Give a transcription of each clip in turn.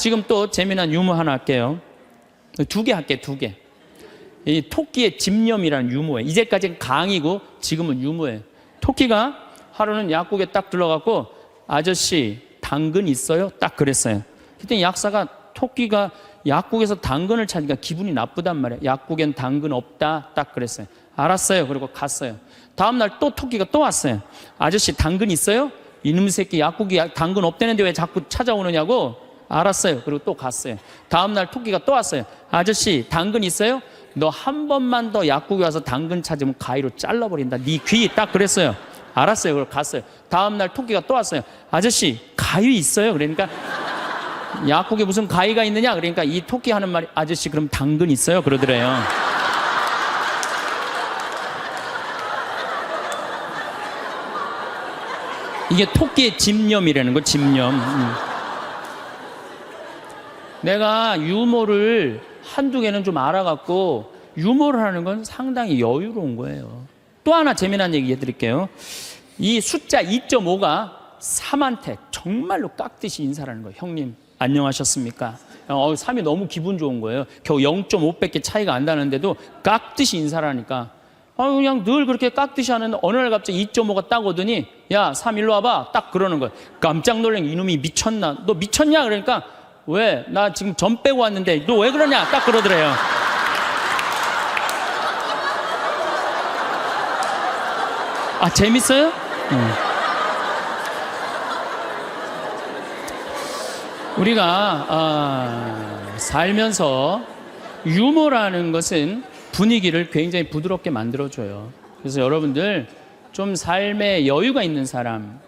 지금 또 재미난 유머 하나 할게요. 두 개 할게요, 두 개. 이 토끼의 집념이라는 유머예요. 이제까지는 강이고 지금은 유머예요. 토끼가 하루는 약국에 딱 들어가고 아저씨 당근 있어요? 딱 그랬어요. 그때 약사가 토끼가 약국에서 당근을 찾으니까 기분이 나쁘단 말이에요. 약국엔 당근 없다 딱 그랬어요. 알았어요. 그리고 갔어요. 다음날 또 토끼가 또 왔어요. 아저씨 당근 있어요? 이놈 새끼 약국이 당근 없다는데 왜 자꾸 찾아오느냐고. 알았어요. 그리고 또 갔어요. 다음날 토끼가 또 왔어요. 아저씨 당근 있어요? 너 한 번만 더 약국에 와서 당근 찾으면 가위로 잘라버린다. 네 귀 딱 그랬어요. 알았어요. 그리고 갔어요. 다음날 토끼가 또 왔어요. 아저씨 가위 있어요? 그러니까 약국에 무슨 가위가 있느냐? 그러니까 이 토끼 하는 말이 아저씨 그럼 당근 있어요? 그러더래요. 이게 토끼의 집념이라는 거, 집념. 내가 유머를 한두 개는 좀 알아갖고 유머를 하는 건 상당히 여유로운 거예요. 또 하나 재미난 얘기 해드릴게요. 이 숫자 2.5가 3한테 정말로 깍듯이 인사를 하는 거예요. 형님 안녕하셨습니까? 3이 너무 기분 좋은 거예요. 겨우 0.5밖에 차이가 안 나는데도 깍듯이 인사를 하니까 그냥 늘 그렇게 깍듯이 하는데 어느 날 갑자기 2.5가 딱 오더니 야 3 일로 와봐 딱 그러는 거예요. 깜짝 놀란 이놈이 미쳤나? 너 미쳤냐? 그러니까 왜? 나 지금 전 빼고 왔는데 너 왜 그러냐? 딱 그러더래요. 재밌어요? 우리가 살면서 유머라는 것은 분위기를 굉장히 부드럽게 만들어줘요. 그래서 여러분들 좀 삶에 여유가 있는 사람,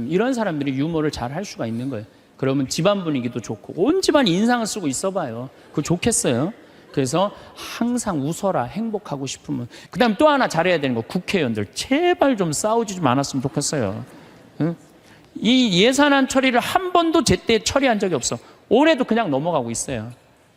이런 사람들이 유머를 잘 할 수가 있는 거예요. 그러면 집안 분위기도 좋고 온 집안이 인상을 쓰고 있어봐요. 그거 좋겠어요. 그래서 항상 웃어라. 행복하고 싶으면. 그 다음 또 하나 잘해야 되는 거, 국회의원들 제발 좀 싸우지 좀 않았으면 좋겠어요. 이 예산안 처리를 한 번도 제때 처리한 적이 없어. 올해도 그냥 넘어가고 있어요.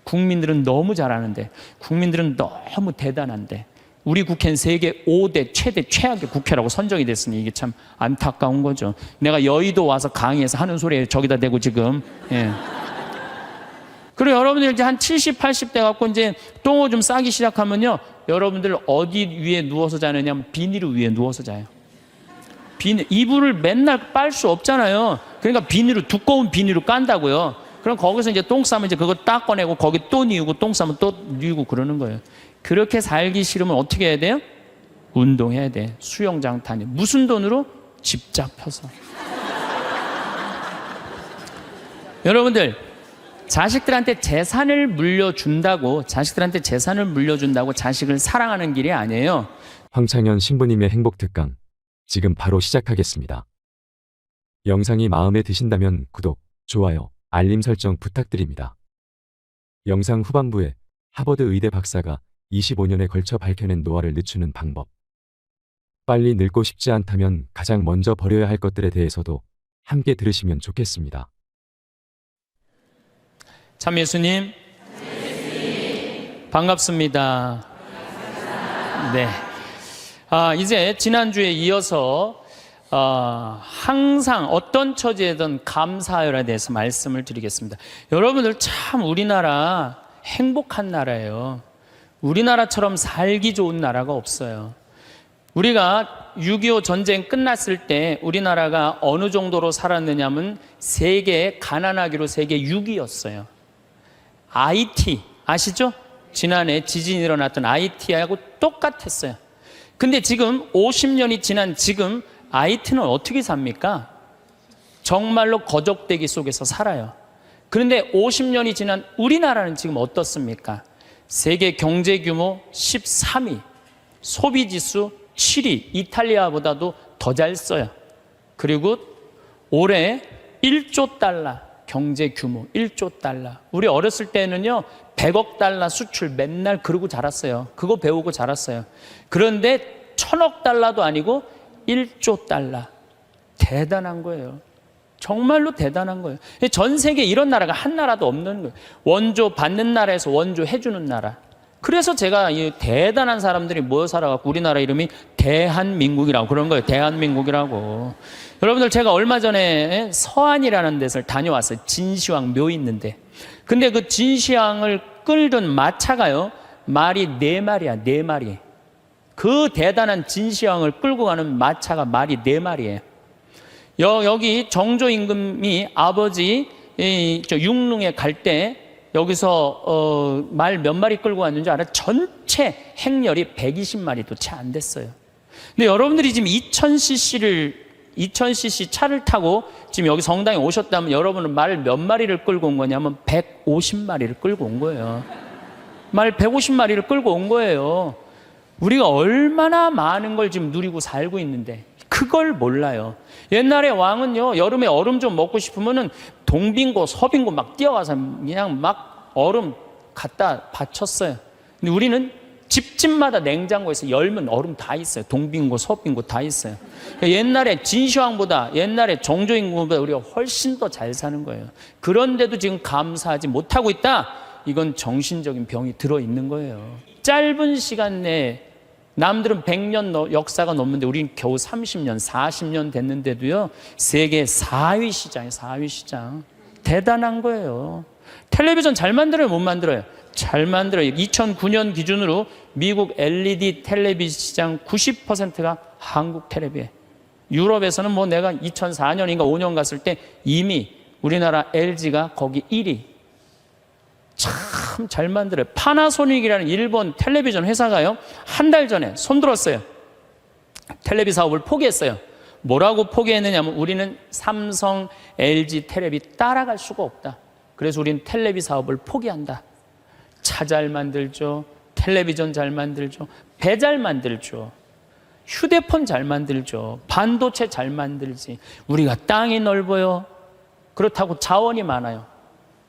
국민들은 너무 잘하는데, 국민들은 너무 대단한데, 우리 국회는 세계 5대 최대 최악의 국회라고 선정이 됐으니 이게 참 안타까운 거죠. 내가 여의도 와서 강의해서 하는 소리에 저기다 대고 지금. 그리고 여러분들 이제 한 70, 80대 갖고 이제 똥오 좀 싸기 시작하면요, 여러분들 어디 위에 누워서 자느냐면 비닐 위에 누워서 자요. 이불을 맨날 빨 수 없잖아요. 그러니까 두꺼운 비닐로 깐다고요. 그럼 거기서 이제 똥 싸면 이제 그거 딱 꺼내고 거기 또 뉘우고 똥 싸면 또 뉘우고 그러는 거예요. 그렇게 살기 싫으면 어떻게 해야 돼요? 운동해야 돼. 수영장 다니. 무슨 돈으로? 집 잡혀서. 여러분들 자식들한테 재산을 물려준다고 자식을 사랑하는 길이 아니에요. 황창현 신부님의 행복특강 지금 바로 시작하겠습니다. 영상이 마음에 드신다면 구독, 좋아요, 알림 설정 부탁드립니다. 영상 후반부에 하버드 의대 박사가 25년에 걸쳐 밝혀낸 노화를 늦추는 방법. 빨리 늙고 싶지 않다면 가장 먼저 버려야 할 것들에 대해서도 함께 들으시면 좋겠습니다. 참 예수님, 반갑습니다. 네. 이제 지난주에 이어서 항상 어떤 처지에든 감사하여에 대해서 말씀을 드리겠습니다. 여러분들 참 우리나라 행복한 나라예요. 우리나라처럼 살기 좋은 나라가 없어요. 우리가 6.25 전쟁 끝났을 때 우리나라가 어느 정도로 살았느냐면 세계 가난하기로 세계 6위였어요. IT 아시죠? 지난해 지진이 일어났던 IT하고 똑같았어요. 근데 지금 50년이 지난 지금 IT는 어떻게 삽니까? 정말로 거적대기 속에서 살아요. 그런데 50년이 지난 우리나라는 지금 어떻습니까? 세계 경제 규모 13위, 소비지수 7위, 이탈리아보다도 더 잘 써요. 그리고 올해 1조 달러 경제 규모 1조 달러. 우리 어렸을 때는요 100억 달러 수출 맨날 그러고 자랐어요. 그거 배우고 자랐어요. 그런데 1000억 달러도 아니고 1조 달러. 대단한 거예요. 정말로 대단한 거예요. 전 세계에 이런 나라가 한 나라도 없는 거예요. 원조 받는 나라에서 원조 해주는 나라. 그래서 제가 이 대단한 사람들이 모여 살아갖고 우리나라 이름이 대한민국이라고 그런 거예요. 대한민국이라고. 여러분들 제가 얼마 전에 서안이라는 데를 다녀왔어요. 진시황 묘 있는데. 근데 그 진시황을 끌던 마차가요, 말이 4마리야, 4마리. 그 대단한 진시황을 끌고 가는 마차가 말이 4마리예요. 여기 정조 임금이 아버지 육릉에 갈 때 여기서 말 몇 마리 끌고 왔는지 알아요? 전체 행렬이 120마리도 채 안 됐어요. 근데 여러분들이 지금 2000cc 차를 타고 지금 여기 성당에 오셨다면 여러분은 말 몇 마리를 끌고 온 거냐면 150마리를 끌고 온 거예요. 말 150마리를 끌고 온 거예요. 우리가 얼마나 많은 걸 지금 누리고 살고 있는데 그걸 몰라요. 옛날에 왕은요, 여름에 얼음 좀 먹고 싶으면은 동빙고 서빙고 막 뛰어가서 그냥 막 얼음 갖다 바쳤어요. 근데 우리는 집집마다 냉장고에서 열면 얼음 다 있어요. 동빙고 서빙고 다 있어요. 옛날에 진시황보다, 옛날에 정조임금보다 우리가 훨씬 더 잘 사는 거예요. 그런데도 지금 감사하지 못하고 있다? 이건 정신적인 병이 들어있는 거예요. 짧은 시간 내에 남들은 100년 역사가 넘는데 우리는 겨우 30년, 40년 됐는데도요, 세계 4위 시장이에요, 4위 시장. 대단한 거예요. 텔레비전 잘 만들어요, 못 만들어요? 잘 만들어요. 2009년 기준으로 미국 LED 텔레비전 시장 90%가 한국 텔레비예요. 유럽에서는 뭐 내가 2004년인가 5년 갔을 때 이미 우리나라 LG가 거기 1위. 참 잘 만들어요. 파나소닉이라는 일본 텔레비전 회사가요, 한 달 전에 손들었어요. 텔레비 사업을 포기했어요. 뭐라고 포기했느냐면 우리는 삼성, LG 텔레비 따라갈 수가 없다. 그래서 우리는 텔레비 사업을 포기한다. 차 잘 만들죠. 텔레비전 잘 만들죠. 배 잘 만들죠. 휴대폰 잘 만들죠. 반도체 잘 만들지. 우리가 땅이 넓어요. 그렇다고 자원이 많아요.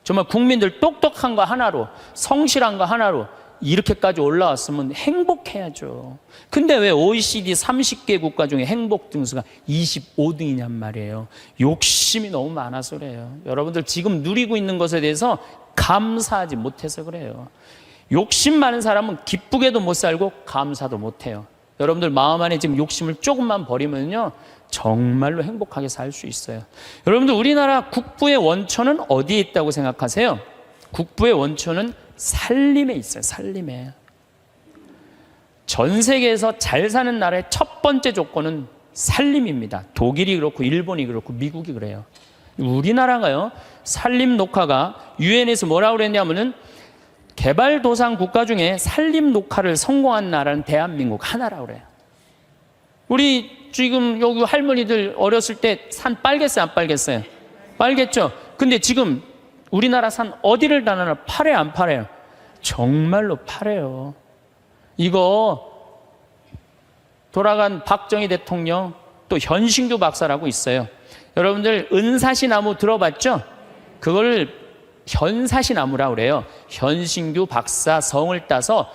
정말 국민들 똑똑한 거 하나로, 성실한 거 하나로 이렇게까지 올라왔으면 행복해야죠. 근데 왜 OECD 30개 국가 중에 행복 등수가 25등이냔 말이에요. 욕심이 너무 많아서 그래요. 여러분들 지금 누리고 있는 것에 대해서 감사하지 못해서 그래요. 욕심 많은 사람은 기쁘게도 못 살고 감사도 못 해요. 여러분들 마음 안에 지금 욕심을 조금만 버리면요, 정말로 행복하게 살 수 있어요. 여러분들 우리나라 국부의 원천은 어디에 있다고 생각하세요? 국부의 원천은 살림에 있어요. 살림에. 전 세계에서 잘 사는 나라의 첫 번째 조건은 살림입니다. 독일이 그렇고 일본이 그렇고 미국이 그래요. 우리나라가요, 살림 녹화가 유엔에서 뭐라고 그랬냐면은 개발도상 국가 중에 살림 녹화를 성공한 나라는 대한민국 하나라고 그래요. 우리 지금 여기 할머니들 어렸을 때 산 빨겠어요, 안 빨겠어요? 빨겠죠? 근데 지금 우리나라 산 어디를 다나나 파래요, 안 파래요? 정말로 파래요. 이거 돌아간 박정희 대통령, 또 현신규 박사라고 있어요. 여러분들 은사시나무 들어봤죠? 그걸 현사시나무라고 그래요. 현신규 박사 성을 따서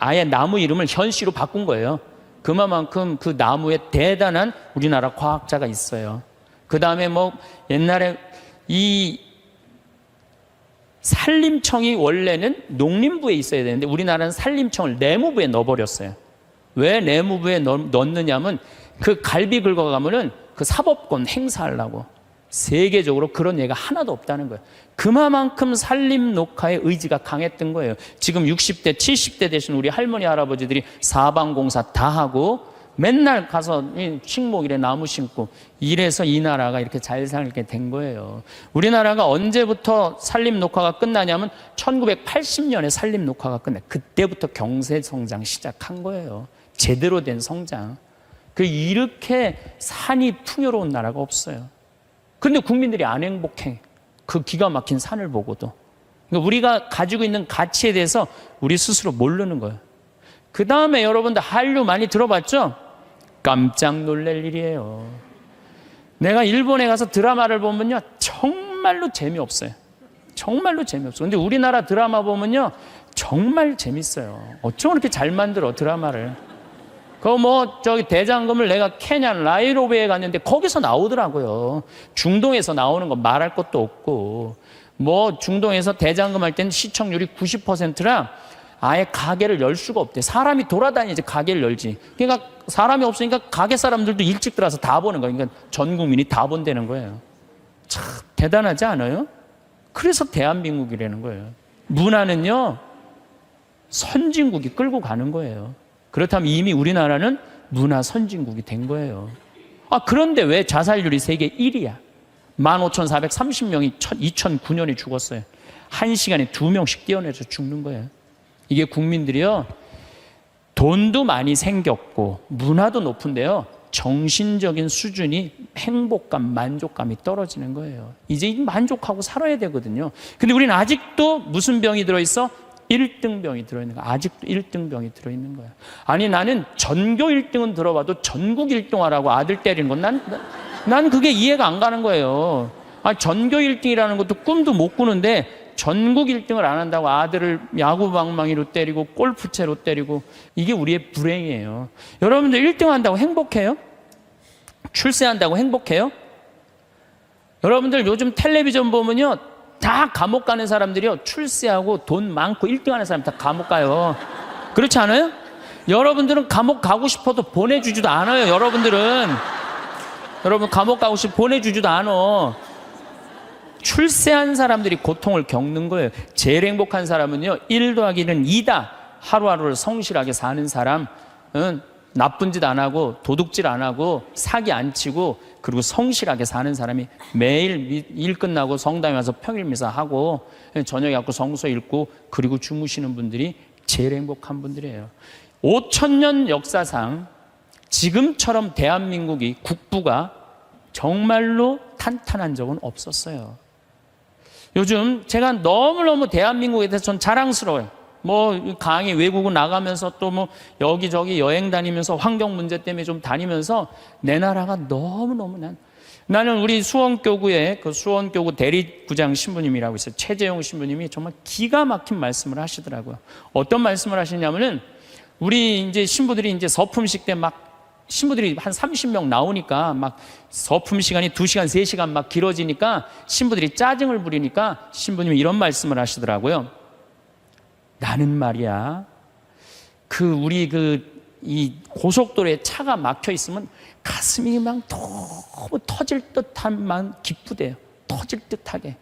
아예 나무 이름을 현씨로 바꾼 거예요. 그만큼 그 나무에 대단한 우리나라 과학자가 있어요. 그 다음에 뭐 옛날에 이 산림청이 원래는 농림부에 있어야 되는데 우리나라는 산림청을 내무부에 넣어버렸어요. 왜 내무부에 넣느냐면 그 갈비 긁어가면은 그 사법권 행사하려고. 세계적으로 그런 예가 하나도 없다는 거예요. 그만큼 산림 녹화의 의지가 강했던 거예요. 지금 60대, 70대 되신 우리 할머니, 할아버지들이 사방공사 다 하고 맨날 가서 식목일에 나무 심고 이래서 이 나라가 이렇게 잘 살게 된 거예요. 우리나라가 언제부터 산림 녹화가 끝나냐면 1980년에 산림 녹화가 끝나요. 그때부터 경제 성장 시작한 거예요. 제대로 된 성장. 이렇게 산이 풍요로운 나라가 없어요. 근데 국민들이 안 행복해. 그 기가 막힌 산을 보고도. 그러니까 우리가 가지고 있는 가치에 대해서 우리 스스로 모르는 거예요. 그 다음에 여러분들 한류 많이 들어봤죠? 깜짝 놀랄 일이에요. 내가 일본에 가서 드라마를 보면요, 정말로 재미없어요. 정말로 재미없어요. 근데 우리나라 드라마 보면요, 정말 재밌어요. 어쩜 그렇게 잘 만들어, 드라마를. 대장금을 내가 케냐 나이로비에 갔는데 거기서 나오더라고요. 중동에서 나오는 거 말할 것도 없고, 중동에서 대장금 할 때는 시청률이 90%라 아예 가게를 열 수가 없대. 사람이 돌아다니지 가게를 열지. 그러니까 사람이 없으니까 가게 사람들도 일찍 들어와서 다 보는 거예요. 그러니까 전 국민이 다 본다는 거예요. 참 대단하지 않아요? 그래서 대한민국이라는 거예요. 문화는요, 선진국이 끌고 가는 거예요. 그렇다면 이미 우리나라는 문화 선진국이 된 거예요. 그런데 왜 자살률이 세계 1위야? 15,430명이 2009년에 죽었어요. 1시간에 2명씩 뛰어내서 죽는 거예요. 이게 국민들이요, 돈도 많이 생겼고 문화도 높은데요, 정신적인 수준이 행복감, 만족감이 떨어지는 거예요. 이제 만족하고 살아야 되거든요. 근데 우리는 아직도 무슨 병이 들어있어? 1등병이 들어있는 거야. 아직도 1등병이 들어있는 거야. 아니, 나는 전교 1등은 들어봐도 전국 1등 하라고 아들 때리는 건 난 그게 이해가 안 가는 거예요. 전교 1등이라는 것도 꿈도 못 꾸는데 전국 1등을 안 한다고 아들을 야구방망이로 때리고 골프채로 때리고, 이게 우리의 불행이에요. 여러분들 1등 한다고 행복해요? 출세한다고 행복해요? 여러분들 요즘 텔레비전 보면요, 다 감옥 가는 사람들이요, 출세하고 돈 많고 1등 하는 사람 다 감옥 가요. 그렇지 않아요? 여러분들은 감옥 가고 싶어도 보내주지도 않아요. 여러분 감옥 가고 싶어 보내주지도 않아. 출세한 사람들이 고통을 겪는 거예요. 제일 행복한 사람은요, 1 더하기는 2다. 하루하루를 성실하게 사는 사람은 나쁜 짓 안 하고 도둑질 안 하고 사기 안 치고 그리고 성실하게 사는 사람이 매일 일 끝나고 성당에 와서 평일 미사하고 저녁에 갖고 성서 읽고 그리고 주무시는 분들이 제일 행복한 분들이에요. 5,000년 역사상 지금처럼 대한민국이 국부가 정말로 탄탄한 적은 없었어요. 요즘 제가 너무너무 대한민국에 대해서 전 자랑스러워요. 강의 외국을 나가면서 또 여기저기 여행 다니면서 환경 문제 때문에 좀 다니면서 내 나라가 너무너무 나는 우리 수원교구에 그 수원교구 대리구장 신부님이라고 있어요. 최재용 신부님이 정말 기가 막힌 말씀을 하시더라고요. 어떤 말씀을 하시냐면은 우리 이제 신부들이 이제 서품식 때 신부들이 한 30명 나오니까 서품 시간이 2시간, 3시간 길어지니까 신부들이 짜증을 부리니까 신부님이 이런 말씀을 하시더라고요. 나는 말이야, 이 고속도로에 차가 막혀 있으면 가슴이 너무 터질 듯한 기쁘대요. 터질 듯하게.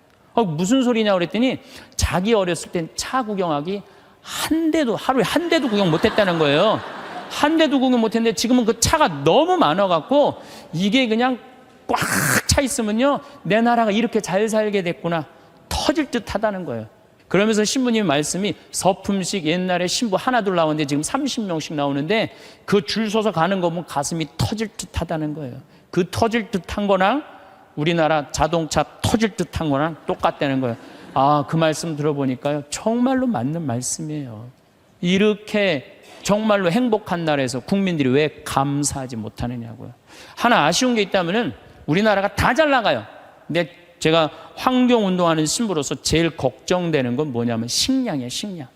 무슨 소리냐 그랬더니 자기 어렸을 땐 차 구경하기 하루에 한 대도 구경 못했다는 거예요. 한 대도 구경 못했는데 지금은 그 차가 너무 많아갖고 이게 그냥 꽉 차 있으면요, 내 나라가 이렇게 잘 살게 됐구나, 터질 듯 하다는 거예요. 그러면서 신부님 말씀이 서품식 옛날에 신부 하나둘 나오는데 지금 30명씩 나오는데 그 줄 서서 가는 거 보면 가슴이 터질 듯 하다는 거예요. 그 터질 듯한 거랑 우리나라 자동차 터질 듯한 거랑 똑같다는 거예요. 그 말씀 들어보니까요, 정말로 맞는 말씀이에요. 이렇게 정말로 행복한 나라에서 국민들이 왜 감사하지 못하느냐고요. 하나 아쉬운 게 있다면은 우리나라가 다 잘 나가요. 근데 제가 환경운동하는 신부로서 제일 걱정되는 건 뭐냐면 식량이에요, 식량.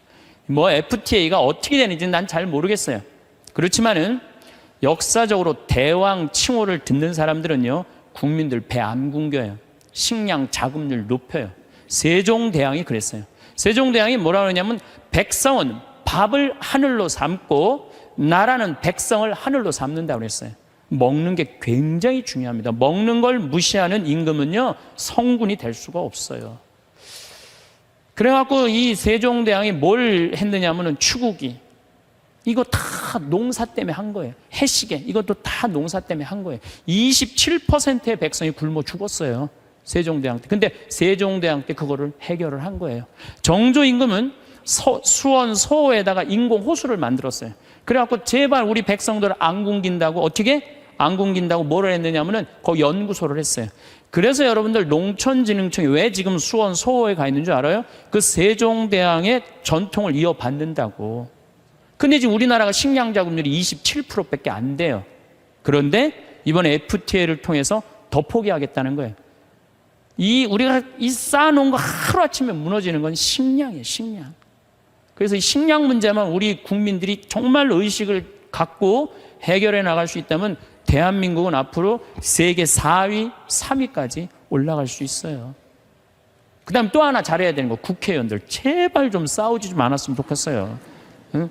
FTA가 어떻게 되는지 난 잘 모르겠어요. 그렇지만은 역사적으로 대왕 칭호를 듣는 사람들은요, 국민들 배 안 굶겨요. 식량 자급률 높여요. 세종대왕이 그랬어요. 세종대왕이 뭐라 그러냐면 백성은 밥을 하늘로 삼고 나라는 백성을 하늘로 삼는다고 그랬어요. 먹는 게 굉장히 중요합니다. 먹는 걸 무시하는 임금은요, 성군이 될 수가 없어요. 그래갖고 이 세종대왕이 뭘 했느냐면은 추구기, 이거 다 농사 때문에 한 거예요. 해시계, 이것도 다 농사 때문에 한 거예요. 27%의 백성이 굶어 죽었어요, 세종대왕 때. 근데 세종대왕 때 그거를 해결을 한 거예요. 정조 임금은 수원 소호에다가 인공 호수를 만들었어요. 그래갖고 제발 우리 백성들 안 굶긴다고, 어떻게 안 굶긴다고 뭐를 했느냐면은 거기 연구소를 했어요. 그래서 여러분들 농촌진흥청이 왜 지금 수원 소호에 가 있는 줄 알아요? 그 세종대왕의 전통을 이어받는다고. 근데 지금 우리나라가 식량 자급률이 27%밖에 안 돼요. 그런데 이번에 FTA를 통해서 더 포기하겠다는 거예요. 우리가 쌓아놓은 거 하루아침에 무너지는 건 식량이에요, 식량. 그래서 이 식량 문제만 우리 국민들이 정말 의식을 갖고 해결해 나갈 수 있다면 대한민국은 앞으로 세계 4위, 3위까지 올라갈 수 있어요. 그 다음에 또 하나 잘해야 되는 거, 국회의원들 제발 좀 싸우지 좀 않았으면 좋겠어요. 응?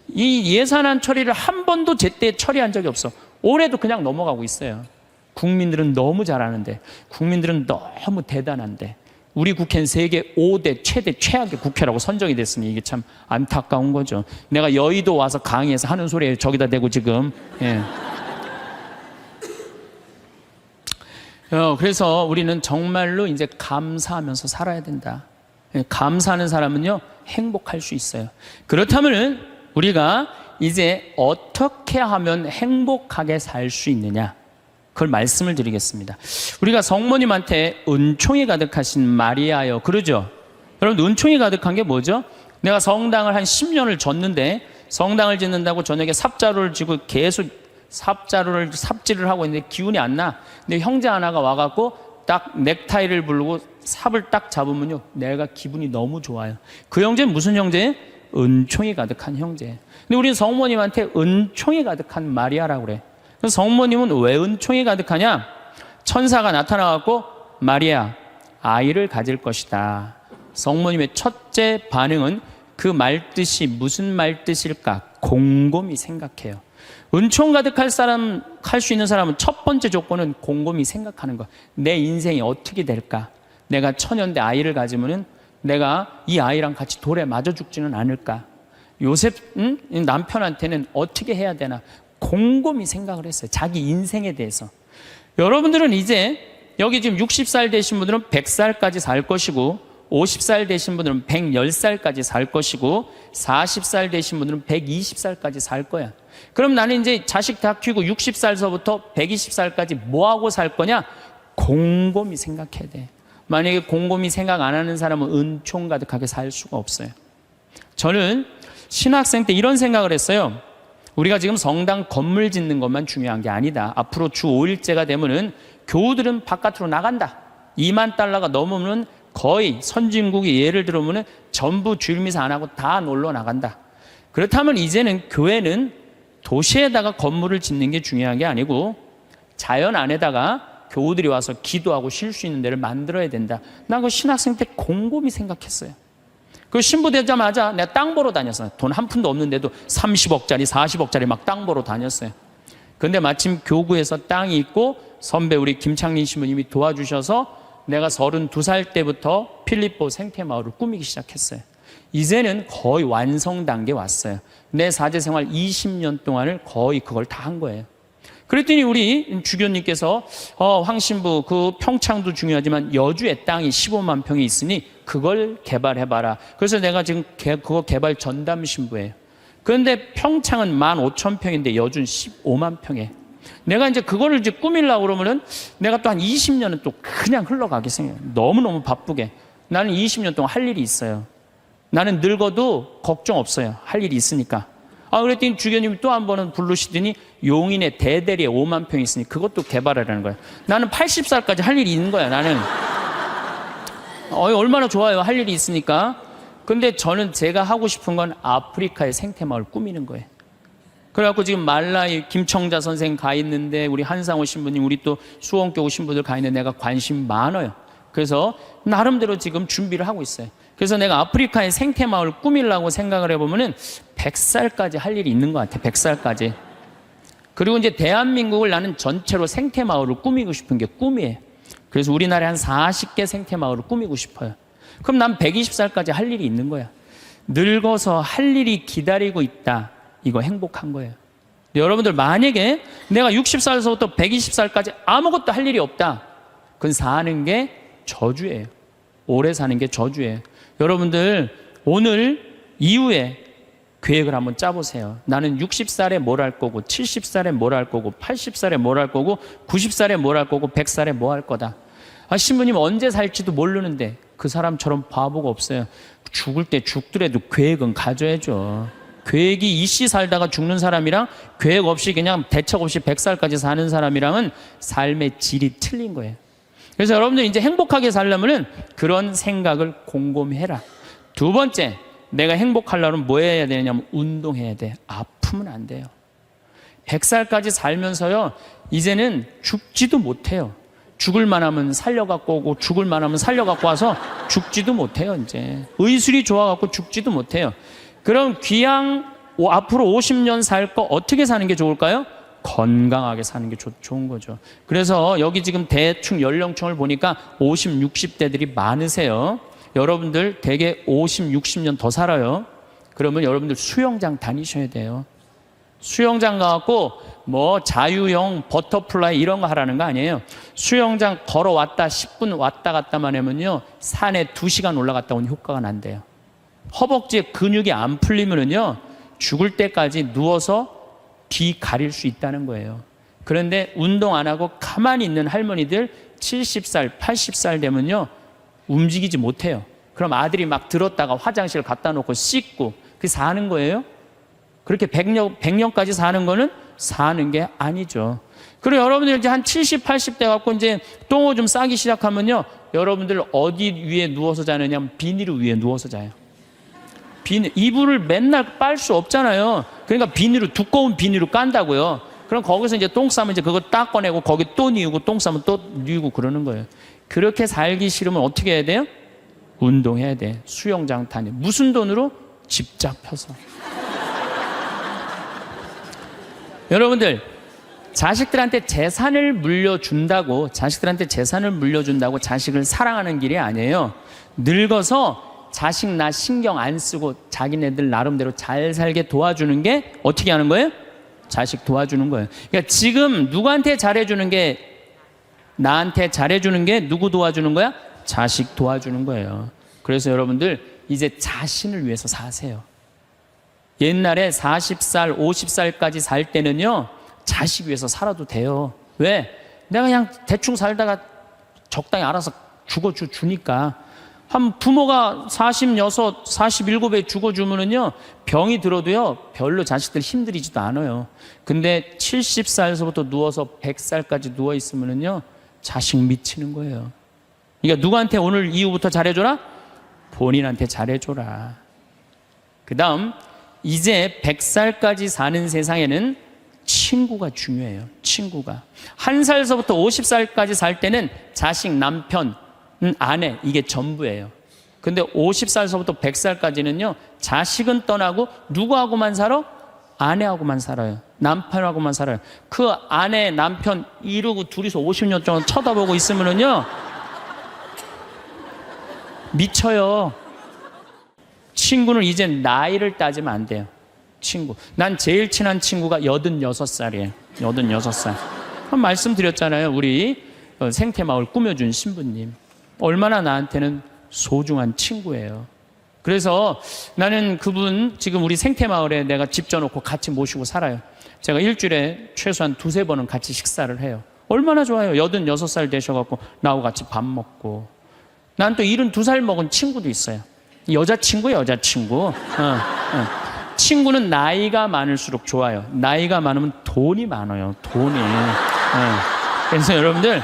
이 예산안 처리를 한 번도 제때 처리한 적이 없어. 올해도 그냥 넘어가고 있어요. 국민들은 너무 잘하는데, 국민들은 너무 대단한데 우리 국회는 세계 5대 최대 최악의 국회라고 선정이 됐으니 이게 참 안타까운 거죠. 내가 여의도 와서 강의해서 하는 소리에 저기다 대고 지금. 예. 그래서 우리는 정말로 이제 감사하면서 살아야 된다. 예, 감사하는 사람은요, 행복할 수 있어요. 그렇다면 우리가 이제 어떻게 하면 행복하게 살 수 있느냐? 그걸 말씀을 드리겠습니다. 우리가 성모님한테 은총이 가득하신 마리아여, 그러죠? 여러분, 은총이 가득한 게 뭐죠? 내가 성당을 한 10년을 졌는데, 성당을 짓는다고 저녁에 삽자루를 쥐고 계속 삽질을 하고 있는데 기운이 안 나. 근데 형제 하나가 와갖고 딱 넥타이를 부르고 삽을 딱 잡으면요, 내가 기분이 너무 좋아요. 그 형제는 무슨 형제예요? 은총이 가득한 형제. 근데 우리는 성모님한테 은총이 가득한 마리아라고 그래. 그래서 성모님은 왜 은총이 가득하냐? 천사가 나타나갖고 마리아, 아이를 가질 것이다. 성모님의 첫째 반응은 그 말뜻이 무슨 말뜻일까? 곰곰이 생각해요. 은총 가득할 사람, 할 수 있는 사람은 첫 번째 조건은 곰곰이 생각하는 거야. 내 인생이 어떻게 될까? 내가 천연대 아이를 가지면은 내가 이 아이랑 같이 돌에 맞아 죽지는 않을까? 요셉 남편한테는 어떻게 해야 되나? 곰곰이 생각을 했어요. 자기 인생에 대해서. 여러분들은 이제 여기 지금 60살 되신 분들은 100살까지 살 것이고, 50살 되신 분들은 110살까지 살 것이고, 40살 되신 분들은 120살까지 살 거야. 그럼 나는 이제 자식 다 키우고 60살서부터 120살까지 뭐하고 살 거냐? 곰곰이 생각해야 돼. 만약에 곰곰이 생각 안 하는 사람은 은총 가득하게 살 수가 없어요. 저는 신학생 때 이런 생각을 했어요. 우리가 지금 성당 건물 짓는 것만 중요한 게 아니다. 앞으로 주 5일제가 되면은 교우들은 바깥으로 나간다. 2만 달러가 넘으면 거의 선진국이 예를 들어보면 전부 주일미사 안 하고 다 놀러 나간다. 그렇다면 이제는 교회는 도시에다가 건물을 짓는 게 중요한 게 아니고 자연 안에다가 교우들이 와서 기도하고 쉴 수 있는 데를 만들어야 된다. 난 그 신학생 때 곰곰이 생각했어요. 그 신부 되자마자 내가 땅 보러 다녔어요. 돈 한 푼도 없는데도 30억짜리, 40억짜리 막 땅 보러 다녔어요. 근데 마침 교구에서 땅이 있고 선배 우리 김창린 신부님이 도와주셔서 내가 32살 때부터 필리포 생태마을을 꾸미기 시작했어요. 이제는 거의 완성 단계에 왔어요. 내 사제생활 20년 동안을 거의 그걸 다 한 거예요. 그랬더니 우리 주교님께서 황 신부 그 평창도 중요하지만 여주에 땅이 15만 평이 있으니 그걸 개발해봐라. 그래서 내가 지금 그거 개발 전담 신부예요. 그런데 평창은 15,000평인데 여주는 15만 평에. 내가 이제 그거를 이제 꾸미려고 그러면은 내가 또 한 20년은 또 그냥 흘러가게 생겨요. 너무너무 바쁘게. 나는 20년 동안 할 일이 있어요. 나는 늙어도 걱정 없어요. 할 일이 있으니까. 그랬더니 주교님이 또 한 번은 부르시더니 용인에 대대리에 5만 평이 있으니 그것도 개발하라는 거예요. 나는 80살까지 할 일이 있는 거야, 나는. 얼마나 좋아요, 할 일이 있으니까. 근데 저는 제가 하고 싶은 건 아프리카의 생태마을 꾸미는 거예요. 그래갖고 지금 말라이 김청자 선생 가 있는데 우리 한상호 신부님, 우리 또 수원교구 신부들 가 있는데 내가 관심 많아요. 그래서 나름대로 지금 준비를 하고 있어요. 그래서 내가 아프리카의 생태마을 꾸미려고 생각을 해보면은 100살까지 할 일이 있는 것 같아. 100살까지. 그리고 이제 대한민국을 나는 전체로 생태마을을 꾸미고 싶은 게 꿈이에요. 그래서 우리나라에 한 40개 생태마을을 꾸미고 싶어요. 그럼 난 120살까지 할 일이 있는 거야. 늙어서 할 일이 기다리고 있다. 이거 행복한 거예요. 여러분들 만약에 내가 60살서부터 120살까지 아무것도 할 일이 없다. 그건 사는 게 저주예요. 오래 사는 게 저주예요. 여러분들 오늘 이후에 계획을 한번 짜보세요. 나는 60살에 뭘 할 거고 70살에 뭘 할 거고 80살에 뭘 할 거고 90살에 뭘 할 거고 100살에 뭐 할 거다. 신부님 언제 살지도 모르는데 그 사람처럼 바보가 없어요. 죽을 때 죽더라도 계획은 가져야죠. 계획이 이씨 살다가 죽는 사람이랑 계획 없이 그냥 대책 없이 100살까지 사는 사람이랑은 삶의 질이 틀린 거예요. 그래서 여러분들 이제 행복하게 살려면은 그런 생각을 곰곰이 해라. 두 번째, 내가 행복하려면 뭐 해야 되냐면 운동해야 돼. 아프면 안 돼요. 100살까지 살면서요, 이제는 죽지도 못해요. 죽을 만하면 살려갖고 오고 죽을 만하면 살려갖고 와서 죽지도 못해요. 이제 의술이 좋아갖고 죽지도 못해요. 그럼 귀양 앞으로 50년 살 거 어떻게 사는 게 좋을까요? 건강하게 사는 게 좋은 거죠. 그래서 여기 지금 대충 연령층을 보니까 50, 60대들이 많으세요. 여러분들 대개 50, 60년 더 살아요. 그러면 여러분들 수영장 다니셔야 돼요. 수영장 가갖고 뭐 자유형 버터플라이 이런 거 하라는 거 아니에요. 수영장 걸어왔다 10분 왔다 갔다만 하면요, 산에 2시간 올라갔다 온 효과가 난대요. 허벅지에 근육이 안 풀리면은요, 죽을 때까지 누워서 뒤 가릴 수 있다는 거예요. 그런데 운동 안 하고 가만히 있는 할머니들 70살, 80살 되면요, 움직이지 못해요. 그럼 아들이 막 들었다가 화장실 갖다 놓고 씻고 그게 사는 거예요? 그렇게 100년까지 사는 거는 사는 게 아니죠. 그리고 여러분들 이제 한 70, 80대 갖고 이제 똥오 좀 싸기 시작하면요, 여러분들 어디 위에 누워서 자느냐, 비닐 위에 누워서 자요. 이불을 맨날 빨 수 없잖아요. 그러니까 두꺼운 비닐로 깐다고요. 그럼 거기서 이제 똥 싸면 이제 그거 딱 꺼내고 거기 또 뉘우고 똥 싸면 또 뉘우고 그러는 거예요. 그렇게 살기 싫으면 어떻게 해야 돼요? 운동해야 돼. 수영장 다니. 무슨 돈으로? 집 잡혀서. 여러분들, 자식들한테 재산을 물려준다고 자식을 사랑하는 길이 아니에요. 늙어서 자식 나 신경 안 쓰고 자기네들 나름대로 잘 살게 도와주는 게 어떻게 하는 거예요? 자식 도와주는 거예요. 그러니까 지금 누구한테 잘해주는 게, 나한테 잘해주는 게 누구 도와주는 거야? 자식 도와주는 거예요. 그래서 여러분들 이제 자신을 위해서 사세요. 옛날에 40살, 50살까지 살 때는요, 자식 위해서 살아도 돼요. 왜? 내가 그냥 대충 살다가 적당히 알아서 죽어주니까. 한 부모가 46, 47에 죽어주면은요, 병이 들어도요, 별로 자식들 힘들이지도 않아요. 근데 70살에서부터 누워서 100살까지 누워있으면은요, 자식 미치는 거예요. 그러니까 누구한테 오늘 이후부터 잘해줘라? 본인한테 잘해줘라. 그 다음, 이제 100살까지 사는 세상에는 친구가 중요해요. 친구가. 1살서부터 50살까지 살 때는 자식, 남편, 아내, 이게 전부예요. 근데 50살서부터 100살까지는요, 자식은 떠나고 누구하고만 살아? 아내하고만 살아요. 남편하고만 살아요. 그 아내, 남편 이러고 둘이서 50년 동안 쳐다보고 있으면은요, 미쳐요. 친구는 이제 나이를 따지면 안 돼요. 친구. 난 제일 친한 친구가 86살이에요. 86살. 말씀드렸잖아요. 우리 생태마을 꾸며준 신부님. 얼마나 나한테는 소중한 친구예요. 그래서 나는 그분 지금 우리 생태마을에 내가 집 져놓고 같이 모시고 살아요. 제가 일주일에 최소한 2-3번은 같이 식사를 해요. 얼마나 좋아요. 86살 되셔갖고 나하고 같이 밥 먹고. 난 또 72살 먹은 친구도 있어요. 여자친구. 친구는 나이가 많을수록 좋아요. 나이가 많으면 돈이 많아요. 돈이. 그래서 여러분들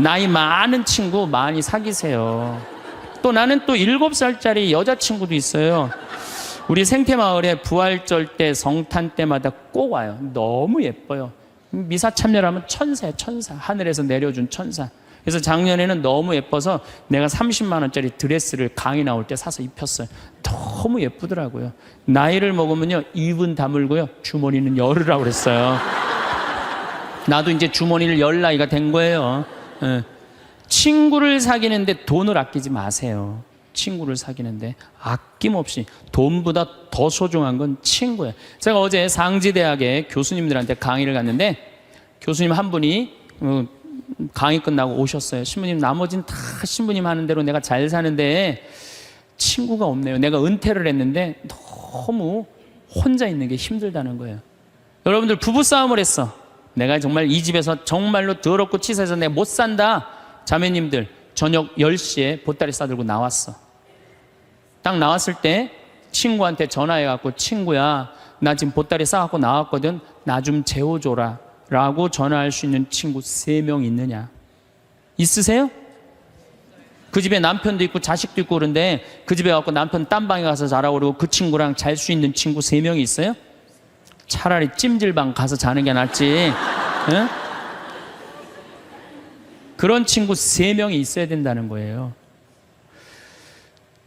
나이 많은 친구 많이 사귀세요. 또 나는 또 7살짜리 여자친구도 있어요. 우리 생태마을에 부활절 때, 성탄 때마다 꼭 와요. 너무 예뻐요. 미사 참여하면 천사예요. 천사. 하늘에서 내려준 천사. 그래서 작년에는 너무 예뻐서 내가 30만 원짜리 드레스를 강의 나올 때 사서 입혔어요. 너무 예쁘더라고요. 나이를 먹으면요, 입은 다물고요, 주머니는 열으라고 그랬어요. 나도 이제 주머니를 열 나이가 된 거예요. 친구를 사귀는데 돈을 아끼지 마세요. 친구를 사귀는데 아낌없이. 돈보다 더 소중한 건 친구예요. 제가 어제 상지대학에 교수님들한테 강의를 갔는데 교수님 한 분이 강의 끝나고 오셨어요. 신부님, 나머지는 다 신부님 하는 대로 내가 잘 사는데 친구가 없네요. 내가 은퇴를 했는데 너무 혼자 있는 게 힘들다는 거예요. 여러분들, 부부싸움을 했어. 내가 정말 이 집에서 정말로 더럽고 치사해서 내가 못 산다. 자매님들, 저녁 10시에 보따리 싸들고 나왔어. 딱 나왔을 때 친구한테 전화해갖고, 친구야, 나 지금 보따리 싸갖고 나왔거든. 나 좀 재워줘라 라고 전화할 수 있는 친구 3명 있느냐? 있으세요? 그 집에 남편도 있고 자식도 있고 그런데 그 집에 가서 남편 딴 방에 가서 자라고 그러고 그 친구랑 잘 수 있는 친구 3명이 있어요? 차라리 찜질방 가서 자는 게 낫지. 응? 그런 친구 3명이 있어야 된다는 거예요.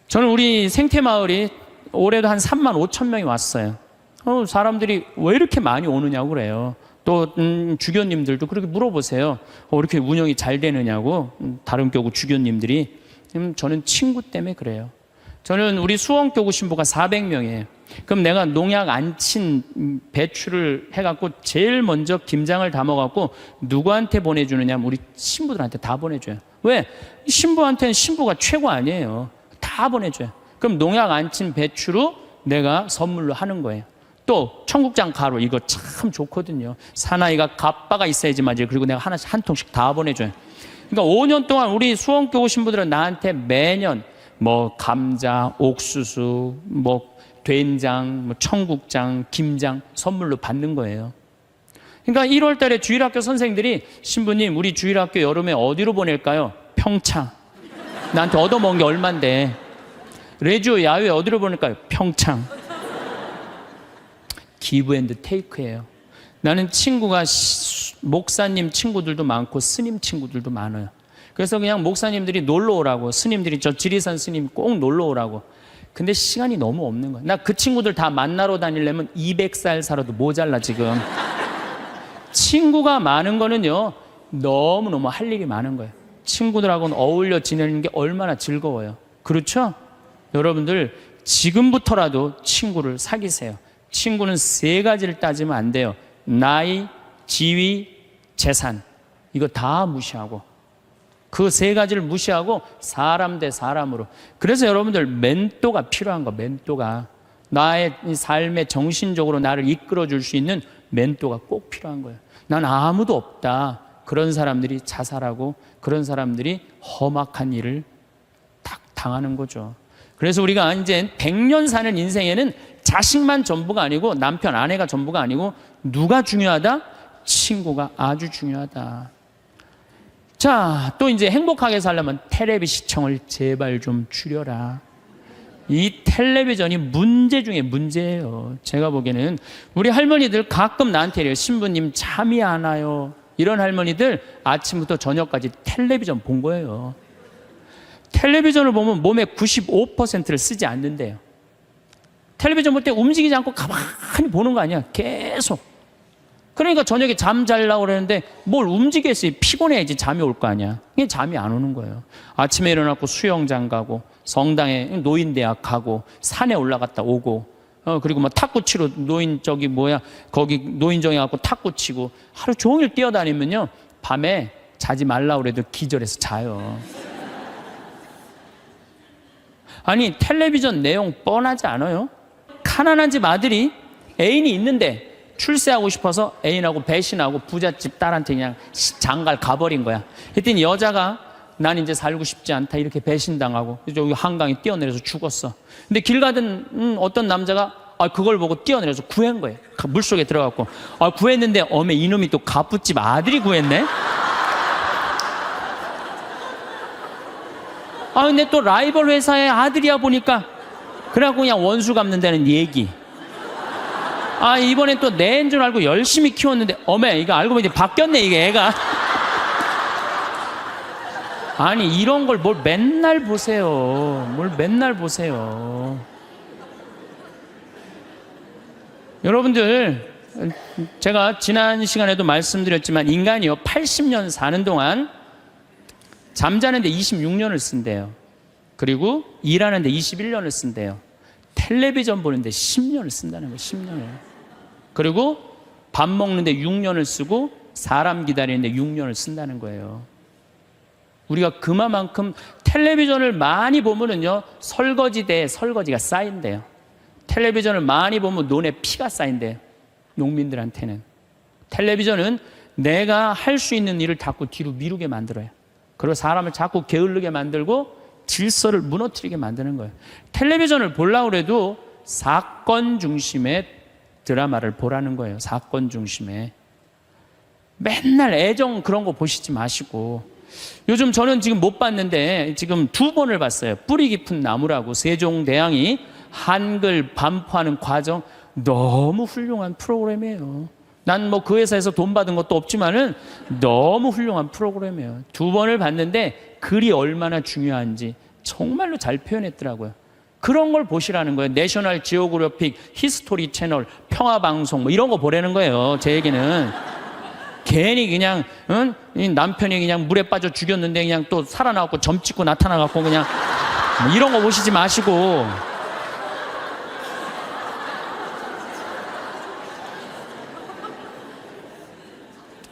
저는 우리 생태마을이 올해도 한 3만 5천 명이 왔어요. 사람들이 왜 이렇게 많이 오느냐고 그래요. 또 주교님들도 그렇게 물어보세요. 이렇게 운영이 잘 되느냐고. 다른 교구 주교님들이. 저는 친구 때문에 그래요. 저는 우리 수원교구 신부가 400명이에요. 그럼 내가 농약 안 친 배추를 해갖고 제일 먼저 김장을 담아갖고 누구한테 보내주느냐? 우리 신부들한테 다 보내줘요. 왜? 신부한테는 신부가 최고 아니에요. 다 보내줘요. 그럼 농약 안 친 배추로 내가 선물로 하는 거예요. 또 청국장 가루 이거 참 좋거든요. 사나이가 갑바가 있어야지 맞아요. 그리고 내가 하나씩 한 통씩 다 보내줘요. 그러니까 5년 동안 우리 수원교구 신부들은 나한테 매년 뭐 감자, 옥수수, 뭐 된장, 뭐 청국장, 김장 선물로 받는 거예요. 그러니까 1월 달에 주일학교 선생님들이 신부님 우리 주일학교 여름에 어디로 보낼까요? 평창. 나한테 얻어먹은 게 얼만데. 레지오 야외 어디로 보낼까요? 평창. 기브 앤드 테이크예요. 나는 친구가 목사님 친구들도 많고 스님 친구들도 많아요. 그래서 그냥 목사님들이 놀러 오라고, 스님들이 저 지리산 스님 꼭 놀러 오라고. 근데 시간이 너무 없는 거야. 나 그 친구들 다 만나러 다니려면 200살 살아도 모자라 지금. 친구가 많은 거는요, 너무너무 할 일이 많은 거예요. 친구들하고는 어울려 지내는 게 얼마나 즐거워요. 그렇죠? 여러분들 지금부터라도 친구를 사귀세요. 친구는 3가지를 따지면 안 돼요. 나이, 지위, 재산. 이거 다 무시하고 그 3가지를 무시하고 사람 대 사람으로. 그래서 여러분들 멘토가 필요한 거. 멘토가 나의 삶에 정신적으로 나를 이끌어 줄 수 있는 멘토가 꼭 필요한 거예요. 난 아무도 없다. 그런 사람들이 자살하고 그런 사람들이 험악한 일을 딱 당하는 거죠. 그래서 우리가 이제 100년 사는 인생에는 자식만 전부가 아니고 남편, 아내가 전부가 아니고 누가 중요하다? 친구가 아주 중요하다. 자, 또 이제 행복하게 살려면 텔레비 시청을 제발 좀 줄여라. 이 텔레비전이 문제 중에 문제예요. 제가 보기에는 우리 할머니들 가끔 나한테 이래요. 신부님 잠이 안 와요. 이런 할머니들 아침부터 저녁까지 텔레비전 본 거예요. 텔레비전을 보면 몸의 95%를 쓰지 않는데요. 텔레비전 볼 때 움직이지 않고 가만히 보는 거 아니야. 계속. 그러니까 저녁에 잠 자려고 그러는데 뭘 움직였어요. 피곤해야지 잠이 올 거 아니야. 이게 잠이 안 오는 거예요. 아침에 일어나고 수영장 가고 성당에 노인대학 가고 산에 올라갔다 오고 그리고 뭐 탁구 치러 거기 노인정에 가고 탁구 치고 하루 종일 뛰어다니면요. 밤에 자지 말라고 그래도 기절해서 자요. 아니 텔레비전 내용 뻔하지 않아요? 가난한 집 아들이 애인이 있는데 출세하고 싶어서 애인하고 배신하고 부잣집 딸한테 그냥 장갈 가버린 거야. 그랬더니 여자가 난 이제 살고 싶지 않다 이렇게 배신당하고 여기 한강에 뛰어내려서 죽었어. 근데 길 가던 어떤 남자가 그걸 보고 뛰어내려서 구한 거예요. 물속에 들어갔고 구했는데 어메 이놈이 또 갑부집 아들이 구했네. 근데 또 라이벌 회사의 아들이야 보니까 그래갖고 그냥 원수 갚는다는 얘기. 이번엔 또 내인 줄 알고 열심히 키웠는데 어메 이거 알고 보니 바뀌었네 이게 애가. 아니 이런 걸 뭘 맨날 보세요. 뭘 맨날 보세요. 여러분들 제가 지난 시간에도 말씀드렸지만 인간이요 80년 사는 동안 잠자는데 26년을 쓴대요. 그리고 일하는데 21년을 쓴대요. 텔레비전 보는데 10년을 쓴다는 거예요. 10년을. 그리고 밥 먹는데 6년을 쓰고 사람 기다리는데 6년을 쓴다는 거예요. 우리가 그만큼 텔레비전을 많이 보면은요 설거지대에 설거지가 쌓인대요. 텔레비전을 많이 보면 눈에 피가 쌓인대요. 농민들한테는. 텔레비전은 내가 할 수 있는 일을 자꾸 뒤로 미루게 만들어요. 그리고 사람을 자꾸 게을르게 만들고 질서를 무너뜨리게 만드는 거예요. 텔레비전을 보려고 해도 사건 중심의 드라마를 보라는 거예요. 사건 중심의. 맨날 애정 그런 거 보시지 마시고. 요즘 저는 지금 못 봤는데 지금 2번을 봤어요. 뿌리 깊은 나무라고 세종대왕이 한글 반포하는 과정 너무 훌륭한 프로그램이에요. 난 뭐 그 회사에서 돈 받은 것도 없지만은 너무 훌륭한 프로그램이에요. 2번을 봤는데 글이 얼마나 중요한지 정말로 잘 표현했더라고요. 그런 걸 보시라는 거예요. 내셔널 지오그래픽, 히스토리 채널, 평화방송 뭐 이런 거 보라는 거예요. 제 얘기는. 괜히 그냥 이 남편이 그냥 물에 빠져 죽였는데 그냥 또 살아나갖고 점 찍고 나타나갖고 그냥 뭐 이런 거 보시지 마시고.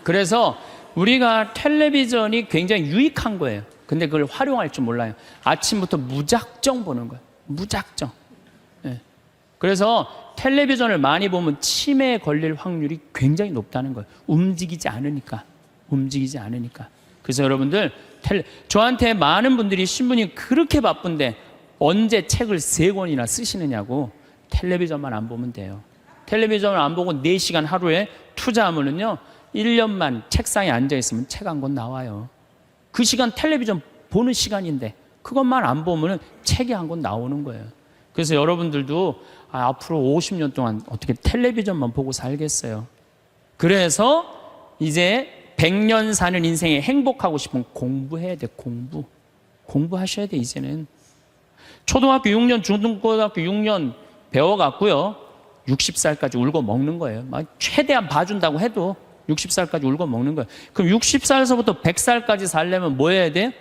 그래서 우리가 텔레비전이 굉장히 유익한 거예요. 근데 그걸 활용할 줄 몰라요. 아침부터 무작정 보는 거예요. 무작정. 예. 그래서 텔레비전을 많이 보면 치매에 걸릴 확률이 굉장히 높다는 거예요. 움직이지 않으니까. 그래서 여러분들 저한테 많은 분들이 신부님 그렇게 바쁜데 언제 책을 3권이나 쓰시느냐고. 텔레비전만 안 보면 돼요. 텔레비전을 안 보고 4시간 하루에 투자하면은요 1년만 책상에 앉아있으면 책 한 권 나와요. 그 시간 텔레비전 보는 시간인데 그것만 안 보면 책이 한 권 나오는 거예요. 그래서 여러분들도 앞으로 50년 동안 어떻게 텔레비전만 보고 살겠어요. 그래서 이제 100년 사는 인생에 행복하고 싶으면 공부해야 돼. 공부하셔야 돼. 이제는 초등학교 6년 중등고등학교 6년 배워갖고요 60살까지 울고 먹는 거예요. 최대한 봐준다고 해도 60살까지 울고 먹는 거예요. 그럼 60살에서부터 100살까지 살려면 뭐 해야 돼요?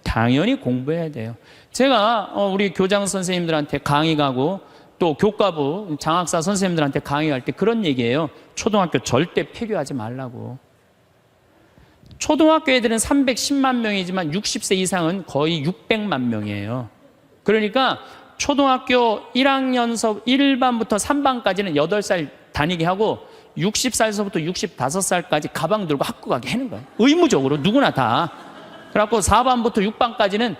당연히 공부해야 돼요. 제가 우리 교장 선생님들한테 강의 가고 또 교과부 장학사 선생님들한테 강의할 때 그런 얘기예요. 초등학교 절대 폐교하지 말라고. 초등학교 애들은 310만 명이지만 60세 이상은 거의 600만 명이에요. 그러니까 초등학교 1학년서 1반부터 3반까지는 8살 다니게 하고 60살에서부터 65살까지 가방 들고 학교 가게 하는 거예요. 의무적으로 누구나 다. 그래갖고 4반부터 6반까지는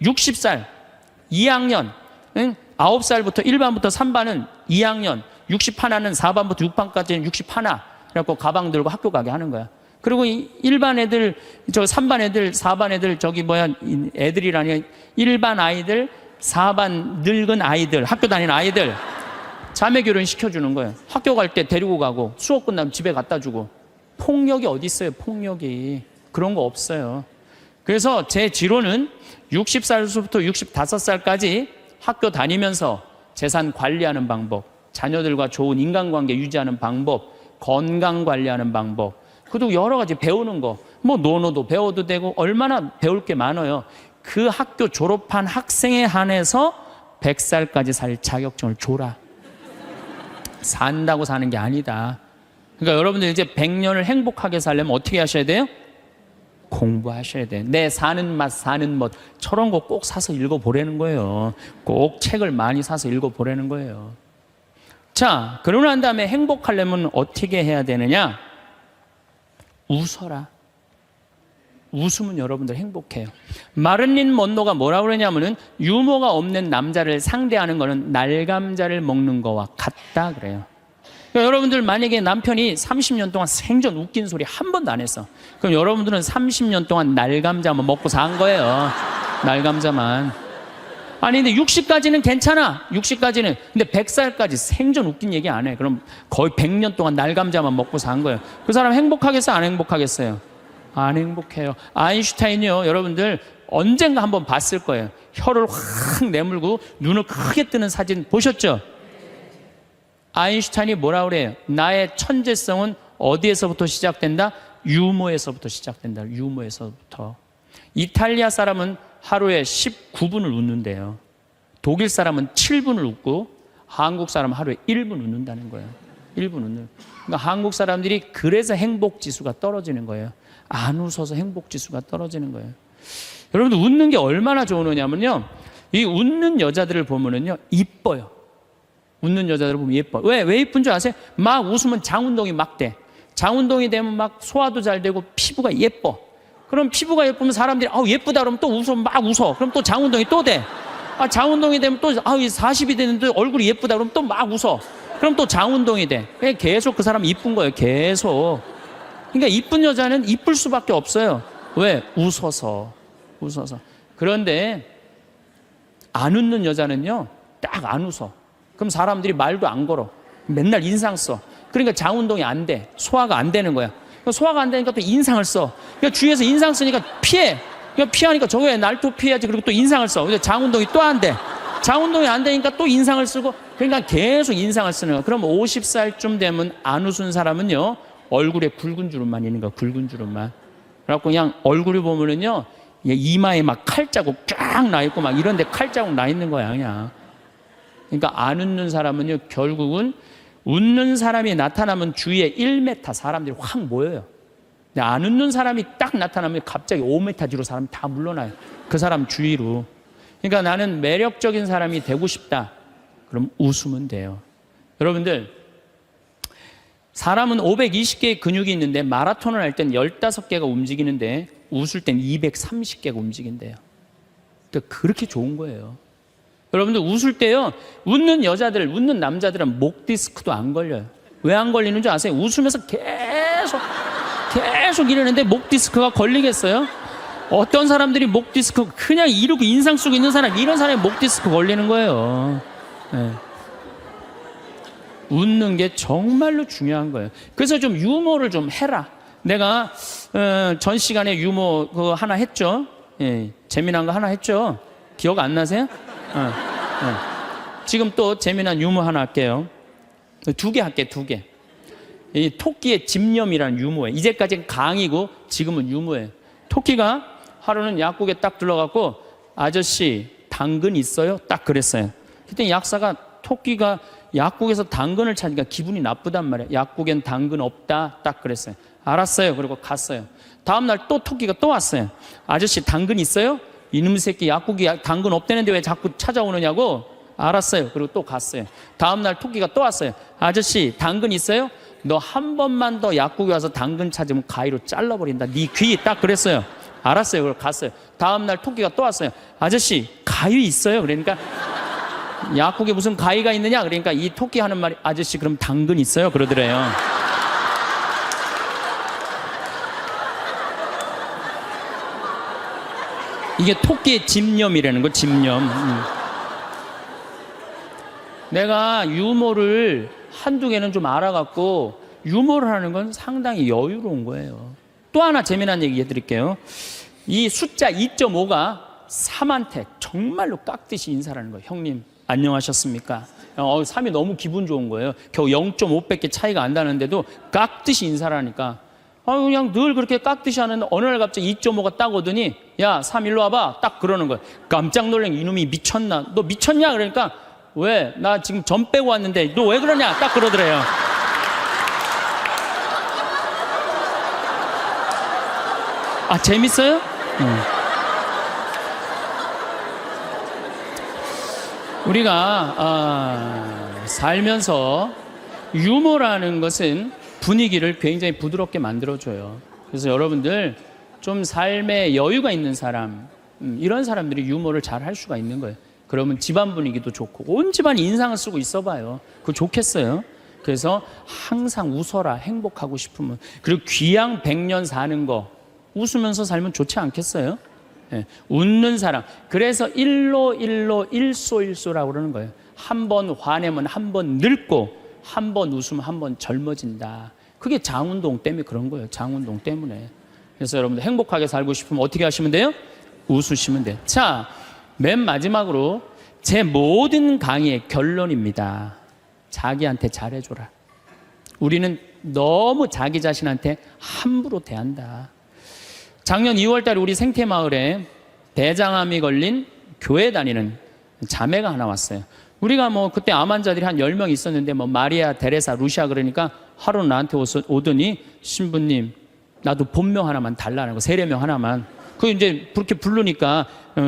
60살 2학년 9살부터 1반부터 3반은 2학년 61는 4반부터 6반까지는 61 그래갖고 가방 들고 학교 가게 하는 거야. 그리고 1반 애들 3반 애들 4반 애들 애들이라니 1반 아이들 4반 늙은 아이들 학교 다니는 아이들 자매 결혼 시켜주는 거예요. 학교 갈 때 데리고 가고 수업 끝나면 집에 갖다 주고. 폭력이 어디 있어요? 폭력이. 그런 거 없어요. 그래서 제 지론은 60살부터 65살까지 학교 다니면서 재산 관리하는 방법, 자녀들과 좋은 인간관계 유지하는 방법, 건강 관리하는 방법, 그리고 여러 가지 배우는 거, 뭐 논어도 배워도 되고 얼마나 배울 게 많아요. 그 학교 졸업한 학생에 한해서 100살까지 살 자격증을 줘라. 산다고 사는 게 아니다. 그러니까 여러분들 이제 100년을 행복하게 살려면 어떻게 하셔야 돼요? 공부하셔야 돼요. 내 사는 맛 사는 멋 저런 거 꼭 사서 읽어보라는 거예요. 꼭 책을 많이 사서 읽어보라는 거예요. 자, 그러고 난 다음에 행복하려면 어떻게 해야 되느냐? 웃어라. 웃으면 여러분들 행복해요. 마를린 먼로가 뭐라고 그러냐면은 유머가 없는 남자를 상대하는 거는 날감자를 먹는 거와 같다 그래요. 그러니까 여러분들 만약에 남편이 30년 동안 생전 웃긴 소리 한 번도 안 했어. 그럼 여러분들은 30년 동안 날감자만 먹고 산 거예요. 날감자만. 아니 근데 60까지는 괜찮아. 60까지는. 근데 100살까지 생전 웃긴 얘기 안 해. 그럼 거의 100년 동안 날감자만 먹고 산 거예요. 그 사람 행복하겠어요? 안 행복하겠어요? 안 행복해요. 아인슈타인이요. 여러분들 언젠가 한번 봤을 거예요. 혀를 확 내물고 눈을 크게 뜨는 사진 보셨죠? 아인슈타인이 뭐라 그래요? 나의 천재성은 어디에서부터 시작된다? 유머에서부터 시작된다. 유머에서부터. 이탈리아 사람은 하루에 19분을 웃는데요. 독일 사람은 7분을 웃고 한국 사람은 하루에 1분 웃는다는 거예요. 1분 웃는. 그러니까 한국 사람들이 그래서 행복 지수가 떨어지는 거예요. 안 웃어서 행복 지수가 떨어지는 거예요. 여러분들 웃는 게 얼마나 좋으냐면요. 이 웃는 여자들을 보면은요, 이뻐요. 웃는 여자들을 보면 예뻐. 왜 이쁜 줄 아세요? 막 웃으면 장운동이 막 돼. 장운동이 되면 막 소화도 잘 되고 피부가 예뻐. 그럼 피부가 예쁘면 사람들이 예쁘다 그러면 또 웃어 막 웃어. 그럼 또 장운동이 또 돼. 장운동이 되면 또 40이 됐는데 얼굴이 예쁘다 그러면 또 막 웃어. 그럼 또 장운동이 돼. 계속 그 사람 이쁜 거예요. 계속. 그러니까 이쁜 여자는 이쁠 수밖에 없어요. 왜? 웃어서. 그런데 안 웃는 여자는요, 딱 안 웃어. 그럼 사람들이 말도 안 걸어. 맨날 인상 써. 그러니까 장운동이 안 돼. 소화가 안 되는 거야. 소화가 안 되니까 또 인상을 써. 그러니까 주위에서 인상 쓰니까 피해. 그러니까 피하니까 저거 왜 날 또 피해야지. 그리고 또 인상을 써. 근데 장운동이 또 안 돼. 장운동이 안 되니까 또 인상을 쓰고, 그러니까 계속 인상을 쓰는 거야. 그럼 50살쯤 되면 안 웃은 사람은요, 얼굴에 굵은 주름만 있는 거야. 굵은 주름만. 그래갖고 그냥 얼굴을 보면은요, 이마에 막 칼자국 쫙 나 있고 막 이런데 칼자국 나 있는 거야 그냥. 그러니까 안 웃는 사람은요, 결국은 웃는 사람이 나타나면 주위에 1m 사람들이 확 모여요. 근데 안 웃는 사람이 딱 나타나면 갑자기 5m 뒤로 사람이 다 물러나요. 그 사람 주위로. 그러니까 나는 매력적인 사람이 되고 싶다. 그럼 웃으면 돼요. 여러분들, 사람은 520개의 근육이 있는데 마라톤을 할 땐 15개가 움직이는데 웃을 땐 230개가 움직인대요. 그러니까 그렇게 좋은 거예요. 여러분들 웃을 때요, 웃는 여자들, 웃는 남자들은 목 디스크도 안 걸려요. 왜 안 걸리는 줄 아세요? 웃으면서 계속 이러는데 목 디스크가 걸리겠어요? 어떤 사람들이 목 디스크 그냥 이러고 인상 쓰고 있는 사람, 이런 사람이 목 디스크 걸리는 거예요. 네. 웃는 게 정말로 중요한 거예요. 그래서 좀 유머를 좀 해라. 내가 전 시간에 유머 그거 하나 했죠. 예, 재미난 거 하나 했죠. 기억 안 나세요? 지금 또 재미난 유머 하나 할게요. 2개 할게요. 2개. 이 토끼의 집념이라는 유머예요. 이제까지는 강의고 지금은 유머예요. 토끼가 하루는 약국에 딱 들러가고, 아저씨 당근 있어요? 딱 그랬어요. 그때 약사가 토끼가 약국에서 당근을 찾으니까 기분이 나쁘단 말이에요. 약국엔 당근 없다 딱 그랬어요. 알았어요. 그리고 갔어요. 다음날 또 토끼가 또 왔어요. 아저씨 당근 있어요? 이놈 새끼 약국에 당근 없다는데 왜 자꾸 찾아오느냐고. 알았어요. 그리고 또 갔어요. 다음날 토끼가 또 왔어요. 아저씨 당근 있어요? 너 한 번만 더 약국에 와서 당근 찾으면 가위로 잘라버린다. 네 귀 딱 그랬어요. 알았어요. 그리고 갔어요. 다음날 토끼가 또 왔어요. 아저씨 가위 있어요? 그러니까 약국에 무슨 가위가 있느냐? 그러니까 이 토끼 하는 말이, 아저씨 그럼 당근 있어요? 그러더래요. 이게 토끼의 집념이라는 거, 집념. 내가 유머를 한두 개는 좀 알아갖고 유머를 하는 건 상당히 여유로운 거예요. 또 하나 재미난 얘기 해드릴게요. 이 숫자 2.5가 3한테 정말로 깍듯이 인사를 하는 거예요. 형님 안녕하셨습니까? 3이 너무 기분 좋은 거예요. 겨우 0.5밖에 차이가 안 나는데도 깍듯이 인사를 하니까, 그냥 늘 그렇게 깍듯이 하는데 어느 날 갑자기 2.5가 딱 오더니, 야 3 일로 와봐 딱 그러는 거예요. 깜짝 놀란 이놈이 미쳤나? 너 미쳤냐? 그러니까, 왜? 나 지금 점 빼고 왔는데 너 왜 그러냐? 딱 그러더래요. 아, 재밌어요? 우리가 살면서 유머라는 것은 분위기를 굉장히 부드럽게 만들어줘요. 그래서 여러분들 좀 삶에 여유가 있는 사람, 이런 사람들이 유머를 잘 할 수가 있는 거예요. 그러면 집안 분위기도 좋고 온 집안이 인상을 쓰고 있어봐요. 그거 좋겠어요. 그래서 항상 웃어라. 행복하고 싶으면. 그리고 귀양 100년 사는 거 웃으면서 살면 좋지 않겠어요? 네. 웃는 사람. 그래서 일소라고 그러는 거예요. 한 번 화내면 한 번 늙고, 한 번 웃으면 한 번 젊어진다. 그게 장운동 때문에 그런 거예요. 장운동 때문에. 그래서 여러분들 행복하게 살고 싶으면 어떻게 하시면 돼요? 웃으시면 돼요. 자, 맨 마지막으로 제 모든 강의의 결론입니다. 자기한테 잘해줘라. 우리는 너무 자기 자신한테 함부로 대한다. 작년 2월 달에 우리 생태마을에 대장암이 걸린 교회 다니는 자매가 하나 왔어요. 우리가 그때 암 환자들이 한 10명 있었는데 마리아, 테레사, 루시아 그러니까 하루 나한테 오더니, 신부님 나도 본명 하나만 달라는 거, 세례명 하나만. 그 이제 그렇게 부르니까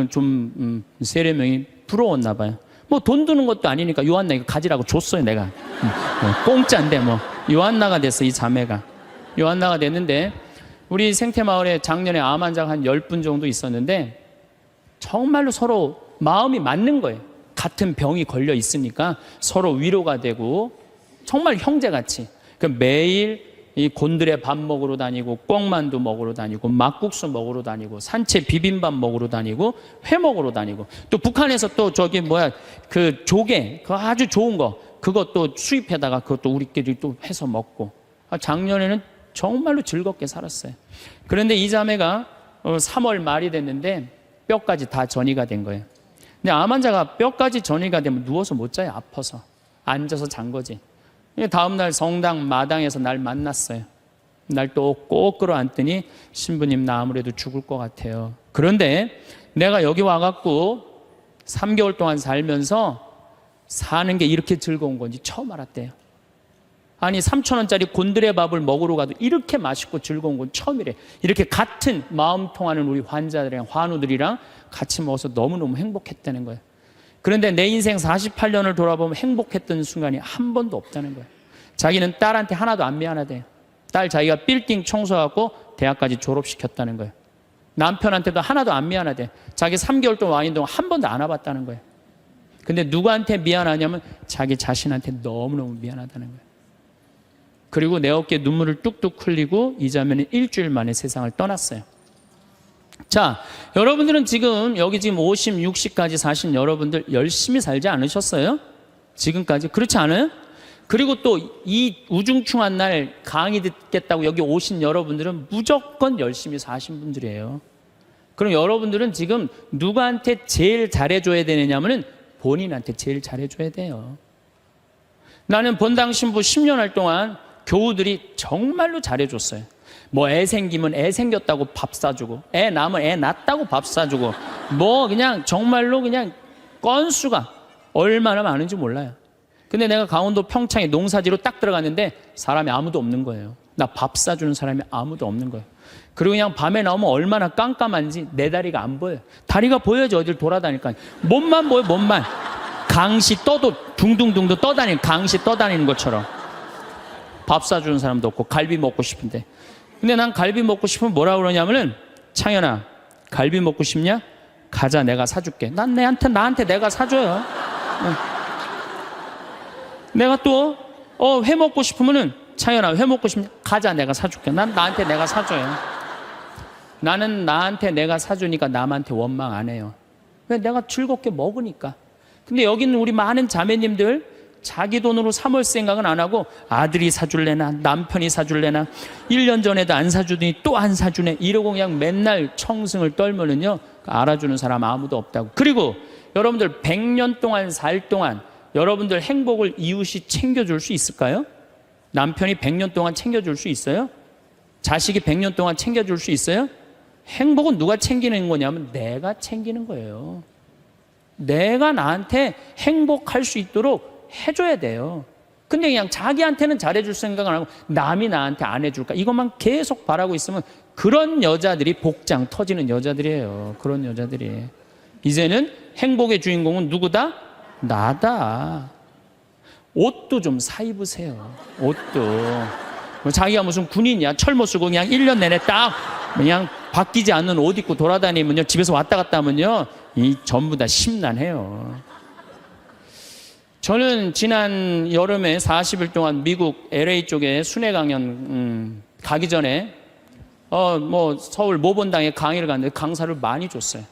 좀 세례명이 부러웠나 봐요. 돈 드는 것도 아니니까 요한나 이거 가지라고 줬어요. 내가 공짜인데 요한나가 됐어. 이 자매가 요한나가 됐는데, 우리 생태마을에 작년에 암 환자가 한 10분 정도 있었는데 정말로 서로 마음이 맞는 거예요. 같은 병이 걸려 있으니까 서로 위로가 되고 정말 형제같이. 매일 이 곤드레 밥 먹으러 다니고, 꽁만두 먹으러 다니고, 막국수 먹으러 다니고, 산채 비빔밥 먹으러 다니고, 회 먹으러 다니고, 또 북한에서 또 그 조개, 그 아주 좋은 거, 그것도 수입해다가 그것도 우리끼리 또 해서 먹고. 작년에는 정말로 즐겁게 살았어요. 그런데 이 자매가 3월 말이 됐는데 뼈까지 다 전이가 된 거예요. 근데 암 환자가 뼈까지 전이가 되면 누워서 못 자요. 아파서. 앉아서 잔 거지. 다음날 성당 마당에서 날 만났어요. 날 또 꼭 끌어안더니 신부님 나 아무래도 죽을 것 같아요. 그런데 내가 여기 와갖고 3개월 동안 살면서 사는 게 이렇게 즐거운 건지 처음 알았대요. 아니 3,000원짜리 곤드레 밥을 먹으러 가도 이렇게 맛있고 즐거운 건 처음이래. 이렇게 같은 마음 통하는 우리 환자들이랑 환우들이랑 같이 먹어서 너무너무 행복했다는 거예요. 그런데 내 인생 48년을 돌아보면 행복했던 순간이 한 번도 없다는 거예요. 자기는 딸한테 하나도 안 미안하대요. 딸 자기가 빌딩 청소하고 대학까지 졸업시켰다는 거예요. 남편한테도 하나도 안 미안하대. 자기 3개월 동안 와 있는 동안 한 번도 안 와봤다는 거예요. 근데 누구한테 미안하냐면 자기 자신한테 너무너무 미안하다는 거예요. 그리고 내 어깨에 눈물을 뚝뚝 흘리고 이 자매는 일주일 만에 세상을 떠났어요. 자, 여러분들은 여기 지금 50, 60까지 사신 여러분들 열심히 살지 않으셨어요? 지금까지? 그렇지 않아요? 그리고 또 이 우중충한 날 강의 듣겠다고 여기 오신 여러분들은 무조건 열심히 사신 분들이에요. 그럼 여러분들은 지금 누구한테 제일 잘해줘야 되느냐면은 본인한테 제일 잘해줘야 돼요. 나는 본당 신부 10년 할 동안 교우들이 정말로 잘해줬어요. 뭐 애 생기면 애 생겼다고 밥 사주고, 애 낳으면 애 낳았다고 밥 사주고, 뭐 그냥 정말로 그냥 건수가 얼마나 많은지 몰라요. 근데 내가 강원도 평창에 농사지로 딱 들어갔는데 사람이 아무도 없는 거예요. 나 밥 사주는 사람이 아무도 없는 거예요. 그리고 그냥 밤에 나오면 얼마나 깜깜한지 내 다리가 안 보여요. 다리가 보여야지 어딜 돌아다닐까. 몸만 보여, 몸만. 강시 떠도 둥둥둥둥 떠다니는, 강시 떠다니는 것처럼. 밥 사주는 사람도 없고 갈비 먹고 싶은데. 근데 난 갈비 먹고 싶으면 뭐라 그러냐면은, 창현아 갈비 먹고 싶냐? 가자, 내가 사줄게. 난 나한테 내가 사줘요. 내가 또 회 먹고 싶으면은, 창현아 회 먹고 싶냐? 가자, 내가 사줄게. 난 나한테 내가 사줘요. 나는 나한테 내가 사주니까 남한테 원망 안 해요. 왜? 내가 즐겁게 먹으니까. 근데 여기는 우리 많은 자매님들 자기 돈으로 사 먹을 생각은 안 하고 아들이 사줄래나 남편이 사줄래나 1년 전에도 안 사주더니 또 안 사주네 이러고 그냥 맨날 청승을 떨면은요, 알아주는 사람 아무도 없다고. 그리고 여러분들 100년 동안 살 동안 여러분들 행복을 이웃이 챙겨줄 수 있을까요? 남편이 100년 동안 챙겨줄 수 있어요? 자식이 100년 동안 챙겨줄 수 있어요? 행복은 누가 챙기는 거냐면 내가 챙기는 거예요. 내가 나한테 행복할 수 있도록 해줘야 돼요. 근데 그냥 자기한테는 잘해줄 생각을 안 하고 남이 나한테 안 해줄까 이것만 계속 바라고 있으면 그런 여자들이 복장 터지는 여자들이에요. 그런 여자들이. 이제는 행복의 주인공은 누구다? 나다. 옷도 좀 사 입으세요. 옷도. 자기가 무슨 군인이야. 철모 쓰고 그냥 1년 내내 딱 그냥 바뀌지 않는 옷 입고 돌아다니면요, 집에서 왔다 갔다 하면요, 이 전부 다 심란해요. 저는 지난 여름에 40일 동안 미국 LA 쪽에 순회 강연 가기 전에 서울 모본당에 강의를 갔는데 강사를 많이 줬어요.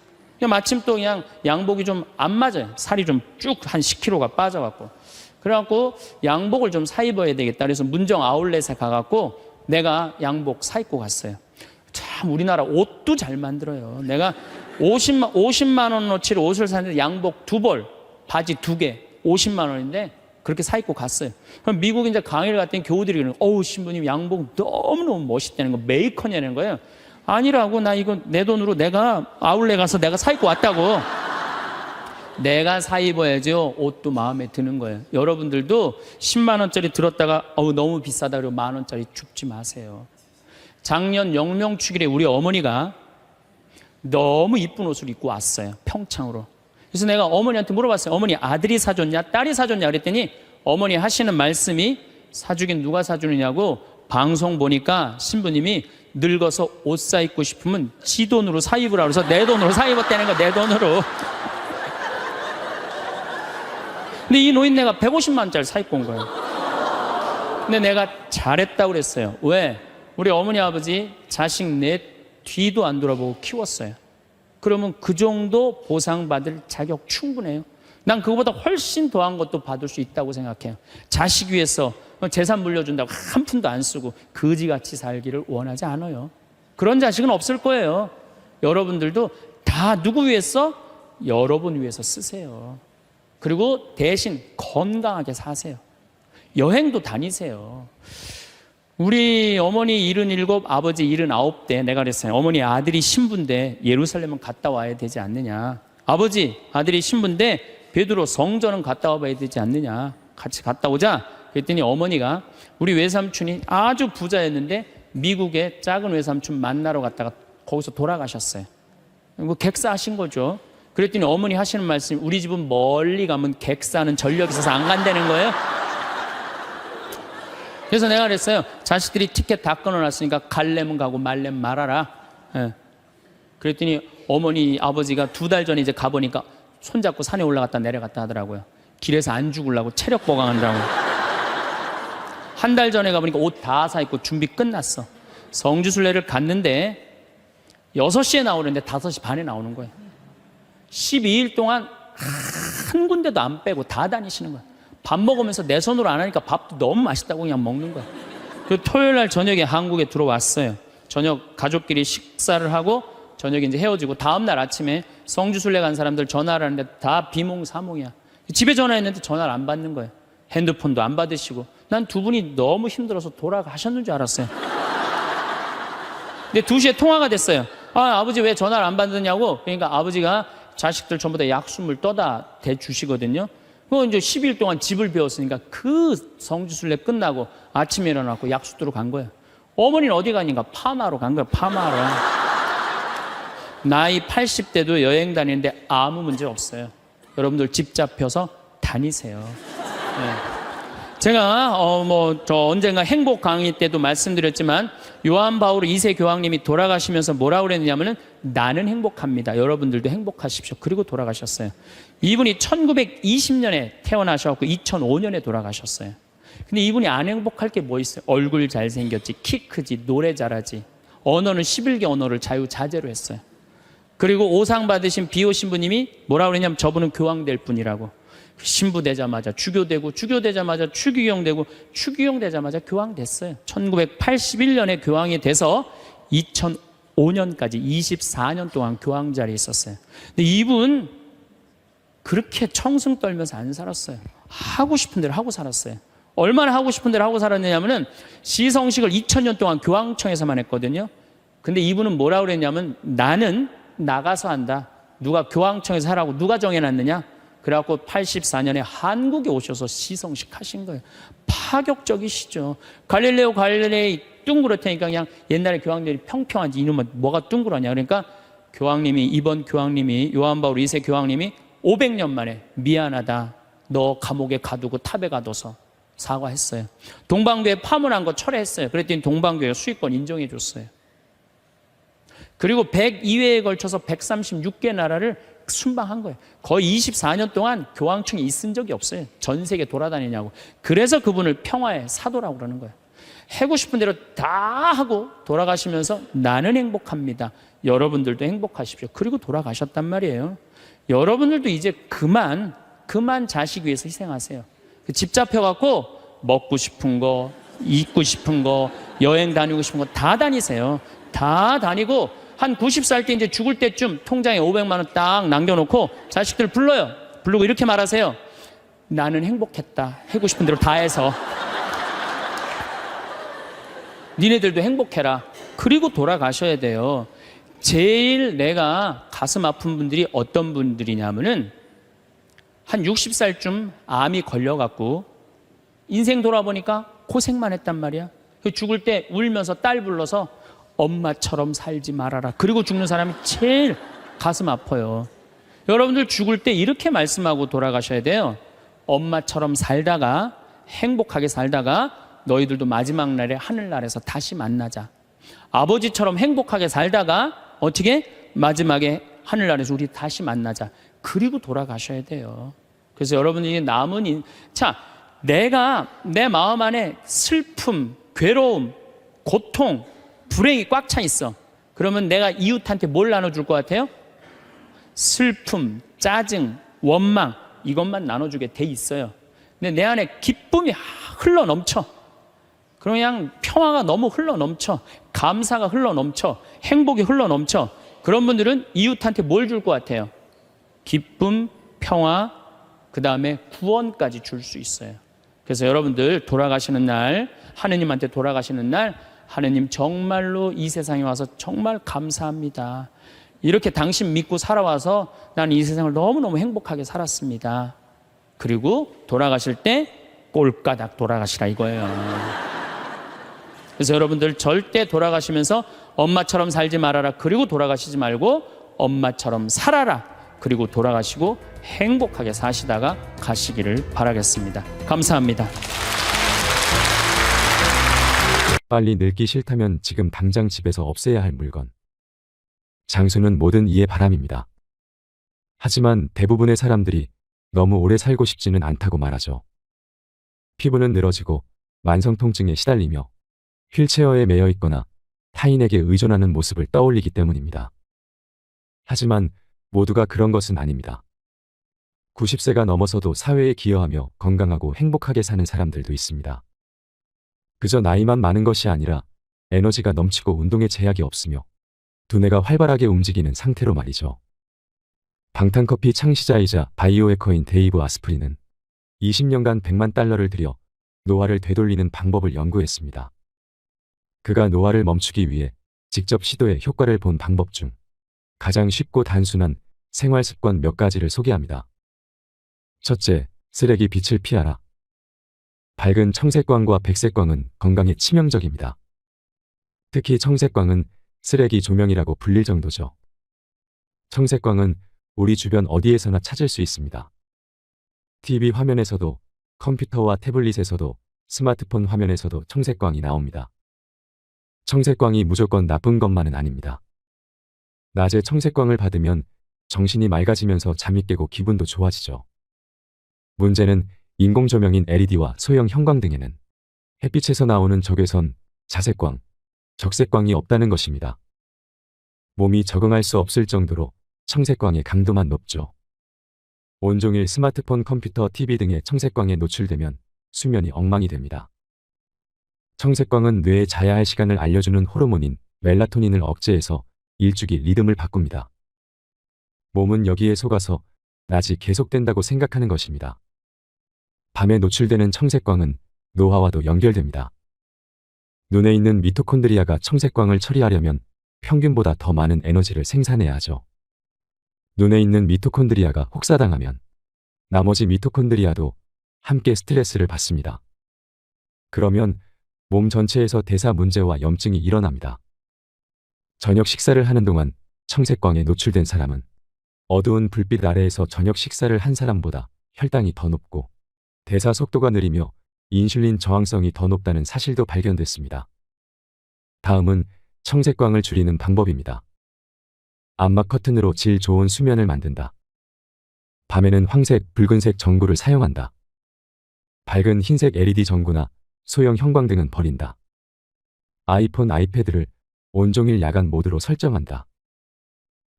마침 또 그냥 양복이 좀 안 맞아요. 살이 좀 쭉 한 10kg가 빠져갖고. 그래갖고 양복을 좀 사 입어야 되겠다. 그래서 문정 아울렛에 가갖고 내가 양복 사 입고 갔어요. 참 우리나라 옷도 잘 만들어요. 내가 50만 원어치를 옷을 샀는데 양복 2벌, 바지 2개, 50만 원인데 그렇게 사 입고 갔어요. 그럼 미국 이제 강의를 갔더니 교우들이 그러는 거예요. 어우, 신부님 양복 너무너무 멋있다는 거, 메이커냐는 거예요. 아니라고, 나 이거 내 돈으로 내가 아울렛 가서 내가 사 입고 왔다고. 내가 사 입어야죠. 옷도 마음에 드는 거예요. 여러분들도 10만 원짜리 들었다가 너무 비싸다 그러고 만 원짜리 줍지 마세요. 작년 영명축일에 우리 어머니가 너무 이쁜 옷을 입고 왔어요. 평창으로. 그래서 내가 어머니한테 물어봤어요. 어머니 아들이 사줬냐 딸이 사줬냐 그랬더니 어머니 하시는 말씀이, 사주긴 누가 사주느냐고, 방송 보니까 신부님이 늙어서 옷 사 입고 싶으면 지 돈으로 사 입으라 그래서 내 돈으로 사 입었다는 거, 내 돈으로. 근데 이 노인네가 150만 원짜리 사 입고 온 거예요. 근데 내가 잘했다고 그랬어요. 왜? 우리 어머니 아버지 자식 내 뒤도 안 돌아보고 키웠어요. 그러면 그 정도 보상받을 자격 충분해요. 난 그거보다 훨씬 더한 것도 받을 수 있다고 생각해요. 자식 위해서 재산 물려준다고 한 푼도 안 쓰고 거지같이 살기를 원하지 않아요. 그런 자식은 없을 거예요. 여러분들도 다 누구 위해서? 여러분 위해서 쓰세요. 그리고 대신 건강하게 사세요. 여행도 다니세요. 우리 어머니 77, 아버지 79때 내가 그랬어요. 어머니 아들이 신부인데 예루살렘은 갔다 와야 되지 않느냐. 아버지 아들이 신부인데 베드로 성전은 갔다 와봐야 되지 않느냐. 같이 갔다 오자. 그랬더니 어머니가 우리 외삼촌이 아주 부자였는데 미국에 작은 외삼촌 만나러 갔다가 거기서 돌아가셨어요. 뭐 객사하신 거죠. 그랬더니 어머니 하시는 말씀이 우리 집은 멀리 가면 객사는 전력이 있어서 안 간다는 거예요. 그래서 내가 그랬어요. 자식들이 티켓 다 끊어놨으니까 갈래면 가고 말래면 말아라. 예. 그랬더니 어머니 아버지가 2달 전에 이제 가보니까 손잡고 산에 올라갔다 내려갔다 하더라고요. 길에서 안 죽으려고 체력 보강한다고. 한 달 전에 가보니까 옷 다 사 입고 준비 끝났어. 성지순례를 갔는데 6시에 나오는데 5시 반에 나오는 거예요. 12일 동안 한 군데도 안 빼고 다 다니시는 거예요. 밥 먹으면서 내 손으로 안 하니까 밥도 너무 맛있다고 그냥 먹는 거예요. 그 토요일 날 저녁에 한국에 들어왔어요. 저녁 가족끼리 식사를 하고 저녁에 이제 헤어지고 다음 날 아침에 성지순례 간 사람들 전화를 하는데 다 비몽사몽이야. 집에 전화했는데 전화를 안 받는 거예요. 핸드폰도 안 받으시고. 난 두 분이 너무 힘들어서 돌아가셨는 줄 알았어요. 근데 2시에 통화가 됐어요. 아버지 왜 전화를 안 받느냐고. 그러니까 아버지가 자식들 전부 다 약수물 떠다 대주시거든요. 그 이제 10일 동안 집을 배웠으니까 그 성지순례 끝나고 아침에 일어나고 약수도로 간 거예요. 어머니는 어디 가니까 파마로 간 거예요. 파마로. 나이 80대도 여행 다니는데 아무 문제 없어요. 여러분들 집 잡혀서 다니세요. 네. 제가 저 언젠가 행복 강의 때도 말씀드렸지만 요한 바울 2세 교황님이 돌아가시면서 뭐라고 그랬냐면은 나는 행복합니다. 여러분들도 행복하십시오. 그리고 돌아가셨어요. 이분이 1920년에 태어나셔서 2005년에 돌아가셨어요. 근데 이분이 안 행복할 게 뭐 있어요? 얼굴 잘생겼지, 키 크지, 노래 잘하지, 언어는 11개 언어를 자유자재로 했어요. 그리고 오상 받으신 비오 신부님이 뭐라고 그랬냐면 저분은 교황될 분이라고. 신부 되자마자 주교되고, 주교되자마자 추기경 되고, 추기경 되자마자 교황 됐어요. 1981년에 교황이 돼서 2005년까지 24년 동안 교황 자리에 있었어요. 근데 이분 그렇게 청승 떨면서 안 살았어요. 하고 싶은 대로 하고 살았어요. 얼마나 하고 싶은 대로 하고 살았느냐면은 시성식을 2000년 동안 교황청에서만 했거든요. 근데 이분은 뭐라고 그랬냐면 나는 나가서 한다. 누가 교황청에서 하라고 누가 정해놨느냐? 그래갖고 84년에 한국에 오셔서 시성식 하신 거예요. 파격적이시죠. 갈릴레오 갈릴레이 둥그렇다니까 그냥 옛날에 교황들이 평평한지 이놈은 뭐가 둥그러냐. 그러니까 이번 교황님이 요한 바울 2세 교황님이 500년 만에 미안하다. 너 감옥에 가두고 탑에 가둬서 사과했어요. 동방교회 파문한 거 철회했어요. 그랬더니 동방교회 수익권 인정해 줬어요. 그리고 102회에 걸쳐서 136개 나라를 순방한 거예요. 거의 24년 동안 교황청이 있은 적이 없어요. 전 세계 돌아다니냐고. 그래서 그분을 평화의 사도라고 그러는 거예요. 하고 싶은 대로 다 하고 돌아가시면서 나는 행복합니다. 여러분들도 행복하십시오. 그리고 돌아가셨단 말이에요. 여러분들도 이제 그만 자식 위해서 희생하세요. 집 잡혀갖고 먹고 싶은 거, 입고 싶은 거, 여행 다니고 싶은 거 다 다니세요. 다 다니고 한 90살 때 이제 죽을 때쯤 통장에 500만 원 딱 남겨놓고 자식들 불러요. 부르고 이렇게 말하세요. 나는 행복했다. 하고 싶은 대로 다 해서. 니네들도 행복해라. 그리고 돌아가셔야 돼요. 제일 내가 가슴 아픈 분들이 어떤 분들이냐면은 한 60살쯤 암이 걸려갖고 인생 돌아보니까 고생만 했단 말이야. 죽을 때 울면서 딸 불러서 엄마처럼 살지 말아라. 그리고 죽는 사람이 제일 가슴 아파요. 여러분들 죽을 때 이렇게 말씀하고 돌아가셔야 돼요. 엄마처럼 살다가 행복하게 살다가 너희들도 마지막 날에 하늘나라에서 다시 만나자. 아버지처럼 행복하게 살다가 어떻게 마지막에 하늘나라에서 우리 다시 만나자. 그리고 돌아가셔야 돼요. 그래서 여러분들이 내가 내 마음 안에 슬픔, 괴로움, 고통, 불행이 꽉 차 있어. 그러면 내가 이웃한테 뭘 나눠줄 것 같아요? 슬픔, 짜증, 원망 이것만 나눠주게 돼 있어요. 근데 내 안에 기쁨이 흘러 넘쳐. 그냥 평화가 너무 흘러 넘쳐. 감사가 흘러 넘쳐. 행복이 흘러 넘쳐. 그런 분들은 이웃한테 뭘 줄 것 같아요? 기쁨, 평화, 그 다음에 구원까지 줄 수 있어요. 그래서 여러분들 돌아가시는 날, 하느님한테 돌아가시는 날, 하느님 정말로 이 세상에 와서 정말 감사합니다. 이렇게 당신 믿고 살아와서 나는 이 세상을 너무너무 행복하게 살았습니다. 그리고 돌아가실 때 꼴까닥 돌아가시라 이거예요. 그래서 여러분들 절대 돌아가시면서 엄마처럼 살지 말아라. 그리고 돌아가시지 말고 엄마처럼 살아라. 그리고 돌아가시고 행복하게 사시다가 가시기를 바라겠습니다. 감사합니다. 빨리 늙기 싫다면 지금 당장 집에서 없애야 할 물건. 장수는 모든 이의 바람입니다. 하지만 대부분의 사람들이 너무 오래 살고 싶지는 않다고 말하죠. 피부는 늘어지고 만성통증에 시달리며 휠체어에 매여 있거나 타인에게 의존하는 모습을 떠올리기 때문입니다. 하지만 모두가 그런 것은 아닙니다. 90세가 넘어서도 사회에 기여하며 건강하고 행복하게 사는 사람들도 있습니다. 그저 나이만 많은 것이 아니라 에너지가 넘치고 운동에 제약이 없으며 두뇌가 활발하게 움직이는 상태로 말이죠. 방탄커피 창시자이자 바이오 해커인 데이브 아스프린은 20년간 100만 달러를 들여 노화를 되돌리는 방법을 연구했습니다. 그가 노화를 멈추기 위해 직접 시도해 효과를 본 방법 중 가장 쉽고 단순한 생활 습관 몇 가지를 소개합니다. 첫째, 쓰레기 빛을 피하라. 밝은 청색광과 백색광은 건강에 치명적입니다. 특히 청색광은 쓰레기 조명이라고 불릴 정도죠. 청색광은 우리 주변 어디에서나 찾을 수 있습니다. TV 화면에서도, 컴퓨터와 태블릿에서도, 스마트폰 화면에서도 청색광이 나옵니다. 청색광이 무조건 나쁜 것만은 아닙니다. 낮에 청색광을 받으면 정신이 맑아지면서 잠이 깨고 기분도 좋아지죠. 문제는 인공조명인 LED와 소형 형광 등에는 햇빛에서 나오는 적외선, 자색광, 적색광이 없다는 것입니다. 몸이 적응할 수 없을 정도로 청색광의 강도만 높죠. 온종일 스마트폰, 컴퓨터, TV 등의 청색광에 노출되면 수면이 엉망이 됩니다. 청색광은 뇌에 자야 할 시간을 알려주는 호르몬인 멜라토닌을 억제해서 일주기 리듬을 바꿉니다. 몸은 여기에 속아서 낮이 계속된다고 생각하는 것입니다. 밤에 노출되는 청색광은 노화와도 연결됩니다. 눈에 있는 미토콘드리아가 청색광을 처리하려면 평균보다 더 많은 에너지를 생산해야 하죠. 눈에 있는 미토콘드리아가 혹사당하면 나머지 미토콘드리아도 함께 스트레스를 받습니다. 그러면 몸 전체에서 대사 문제와 염증이 일어납니다. 저녁 식사를 하는 동안 청색광에 노출된 사람은 어두운 불빛 아래에서 저녁 식사를 한 사람보다 혈당이 더 높고 대사 속도가 느리며 인슐린 저항성이 더 높다는 사실도 발견됐습니다. 다음은 청색광을 줄이는 방법입니다. 암막 커튼으로 질 좋은 수면을 만든다. 밤에는 황색, 붉은색 전구를 사용한다. 밝은 흰색 LED 전구나 소형 형광 등은 버린다. 아이폰, 아이패드를 온종일 야간 모드로 설정한다.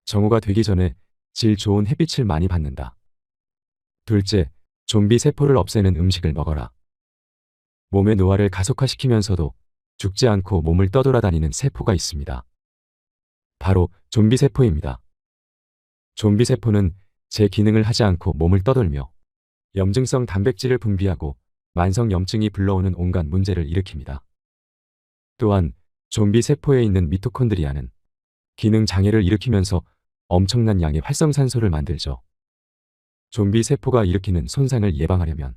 정오가 되기 전에 질 좋은 햇빛을 많이 받는다. 둘째, 좀비 세포를 없애는 음식을 먹어라. 몸의 노화를 가속화시키면서도 죽지 않고 몸을 떠돌아다니는 세포가 있습니다. 바로 좀비 세포입니다. 좀비 세포는 제 기능을 하지 않고 몸을 떠돌며 염증성 단백질을 분비하고 만성 염증이 불러오는 온갖 문제를 일으킵니다. 또한 좀비 세포에 있는 미토콘드리아는 기능 장애를 일으키면서 엄청난 양의 활성산소를 만들죠. 좀비 세포가 일으키는 손상을 예방하려면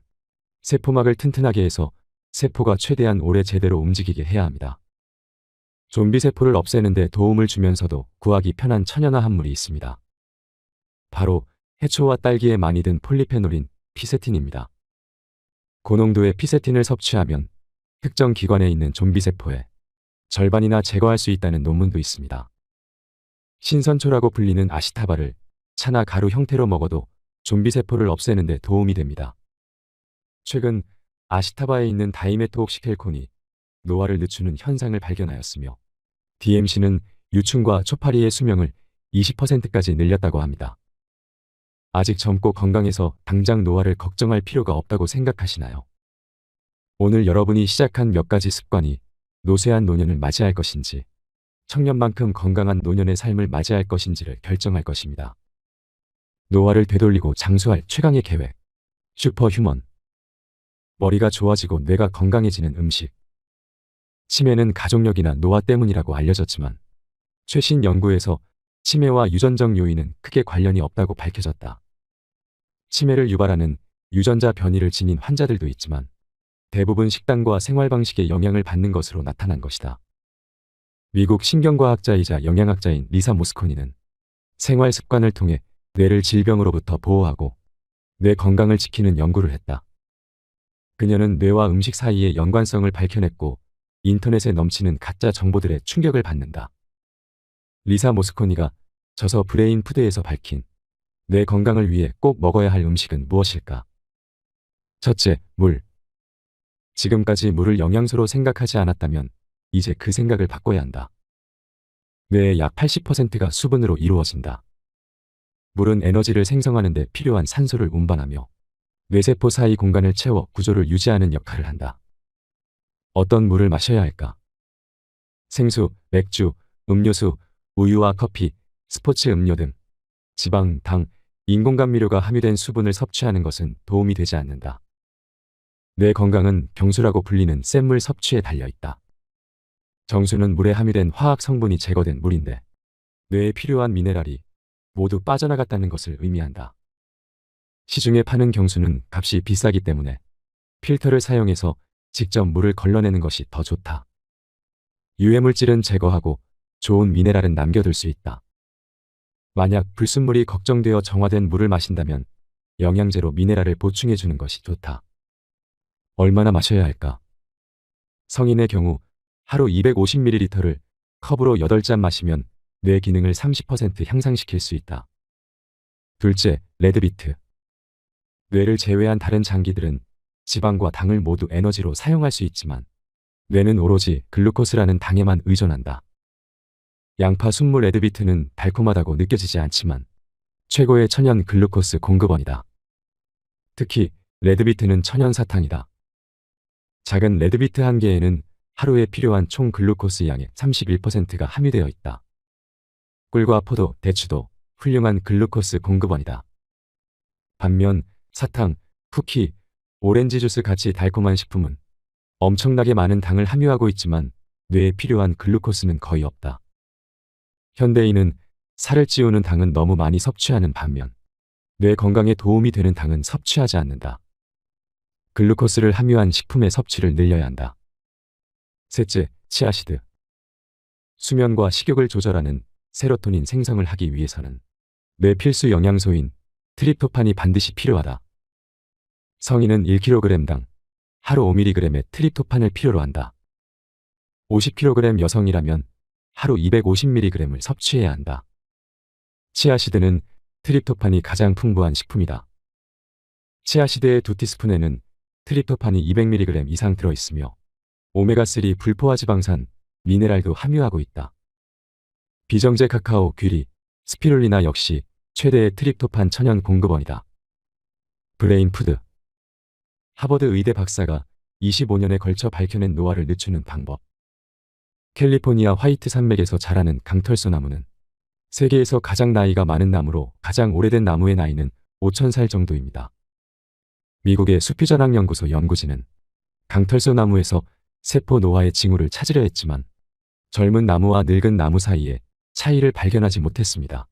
세포막을 튼튼하게 해서 세포가 최대한 오래 제대로 움직이게 해야 합니다. 좀비 세포를 없애는 데 도움을 주면서도 구하기 편한 천연화 합물이 있습니다. 바로 해초와 딸기에 많이 든 폴리페놀인 피세틴입니다. 고농도의 피세틴을 섭취하면 특정 기관에 있는 좀비 세포의 절반이나 제거할 수 있다는 논문도 있습니다. 신선초라고 불리는 아시타바를 차나 가루 형태로 먹어도 좀비 세포를 없애는 데 도움이 됩니다. 최근 아시타바에 있는 다이메토옥시켈콘이 노화를 늦추는 현상을 발견하였으며 DMC는 유충과 초파리의 수명을 20%까지 늘렸다고 합니다. 아직 젊고 건강해서 당장 노화를 걱정할 필요가 없다고 생각하시나요? 오늘 여러분이 시작한 몇 가지 습관이 노쇠한 노년을 맞이할 것인지 청년만큼 건강한 노년의 삶을 맞이할 것인지를 결정할 것입니다. 노화를 되돌리고 장수할 최강의 계획, 슈퍼휴먼. 머리가 좋아지고 뇌가 건강해지는 음식. 치매는 가족력이나 노화 때문이라고 알려졌지만 최신 연구에서 치매와 유전적 요인은 크게 관련이 없다고 밝혀졌다. 치매를 유발하는 유전자 변이를 지닌 환자들도 있지만 대부분 식단과 생활 방식의 영향을 받는 것으로 나타난 것이다. 미국 신경과학자이자 영양학자인 리사 모스코니는 생활 습관을 통해 뇌를 질병으로부터 보호하고 뇌 건강을 지키는 연구를 했다. 그녀는 뇌와 음식 사이의 연관성을 밝혀냈고 인터넷에 넘치는 가짜 정보들에 충격을 받는다. 리사 모스코니가 저서 브레인 푸드에서 밝힌 뇌 건강을 위해 꼭 먹어야 할 음식은 무엇일까? 첫째, 물. 지금까지 물을 영양소로 생각하지 않았다면 이제 그 생각을 바꿔야 한다. 뇌의 약 80%가 수분으로 이루어진다. 물은 에너지를 생성하는 데 필요한 산소를 운반하며 뇌세포 사이 공간을 채워 구조를 유지하는 역할을 한다. 어떤 물을 마셔야 할까? 생수, 맥주, 음료수, 우유와 커피, 스포츠 음료 등 지방, 당, 인공감미료가 함유된 수분을 섭취하는 것은 도움이 되지 않는다. 뇌 건강은 경수라고 불리는 센물 섭취에 달려 있다. 정수는 물에 함유된 화학 성분이 제거된 물인데 뇌에 필요한 미네랄이 모두 빠져나갔다는 것을 의미한다. 시중에 파는 경수는 값이 비싸기 때문에 필터를 사용해서 직접 물을 걸러내는 것이 더 좋다. 유해물질은 제거하고 좋은 미네랄은 남겨둘 수 있다. 만약 불순물이 걱정되어 정화된 물을 마신다면 영양제로 미네랄을 보충해주는 것이 좋다. 얼마나 마셔야 할까? 성인의 경우 하루 250ml를 컵으로 8잔 마시면 뇌 기능을 30% 향상시킬 수 있다. 둘째, 레드비트. 뇌를 제외한 다른 장기들은 지방과 당을 모두 에너지로 사용할 수 있지만 뇌는 오로지 글루코스라는 당에만 의존한다. 양파 순물 레드비트는 달콤하다고 느껴지지 않지만 최고의 천연 글루코스 공급원이다. 특히 레드비트는 천연 사탕이다. 작은 레드비트 한 개에는 하루에 필요한 총 글루코스 양의 31%가 함유되어 있다. 꿀과 포도, 대추도 훌륭한 글루코스 공급원이다. 반면 사탕, 쿠키, 오렌지 주스 같이 달콤한 식품은 엄청나게 많은 당을 함유하고 있지만 뇌에 필요한 글루코스는 거의 없다. 현대인은 살을 찌우는 당은 너무 많이 섭취하는 반면 뇌 건강에 도움이 되는 당은 섭취하지 않는다. 글루코스를 함유한 식품의 섭취를 늘려야 한다. 셋째, 치아시드. 수면과 식욕을 조절하는 세로토닌 생성을 하기 위해서는 뇌 필수 영양소인 트립토판이 반드시 필요하다. 성인은 1kg당 하루 5mg의 트립토판을 필요로 한다. 50kg 여성이라면 하루 250mg을 섭취해야 한다. 치아시드는 트립토판이 가장 풍부한 식품이다. 치아시드의 2티스푼에는 트립토판이 200mg 이상 들어있으며 오메가3 불포화지방산, 미네랄도 함유하고 있다. 비정제 카카오, 귀리, 스피룰리나 역시 최대의 트립토판 천연 공급원이다. 브레인푸드. 하버드 의대 박사가 25년에 걸쳐 밝혀낸 노화를 늦추는 방법. 캘리포니아 화이트 산맥에서 자라는 강털소 나무는 세계에서 가장 나이가 많은 나무로 가장 오래된 나무의 나이는 5,000살 정도입니다. 미국의 숲유전학연구소 연구진은 강털소 나무에서 세포 노화의 징후를 찾으려 했지만 젊은 나무와 늙은 나무 사이에 차이를 발견하지 못했습니다.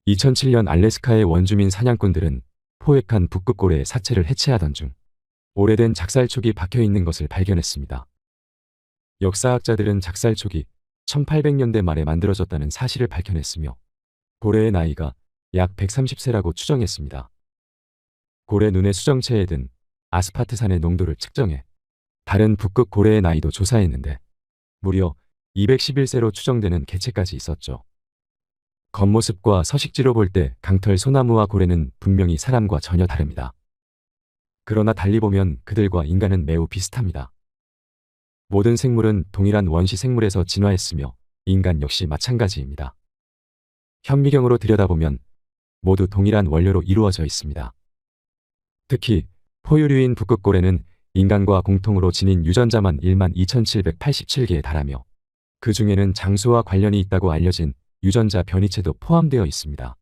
2007년 알래스카의 원주민 사냥꾼들은 포획한 북극고래의 사체를 해체하던 중 오래된 작살촉이 박혀있는 것을 발견했습니다. 역사학자들은 작살촉이 1800년대 말에 만들어졌다는 사실을 밝혀냈으며 고래의 나이가 약 130세라고 추정했습니다. 고래 눈의 수정체에 든 아스파트산의 농도를 측정해 다른 북극 고래의 나이도 조사했는데 무려 211세로 추정되는 개체까지 있었죠. 겉모습과 서식지로 볼 때 강털 소나무와 고래는 분명히 사람과 전혀 다릅니다. 그러나 달리 보면 그들과 인간은 매우 비슷합니다. 모든 생물은 동일한 원시 생물에서 진화했으며 인간 역시 마찬가지입니다. 현미경으로 들여다보면 모두 동일한 원료로 이루어져 있습니다. 특히 포유류인 북극고래는 인간과 공통으로 지닌 유전자만 12,787개에 달하며 그 중에는 장수와 관련이 있다고 알려진 유전자 변이체도 포함되어 있습니다.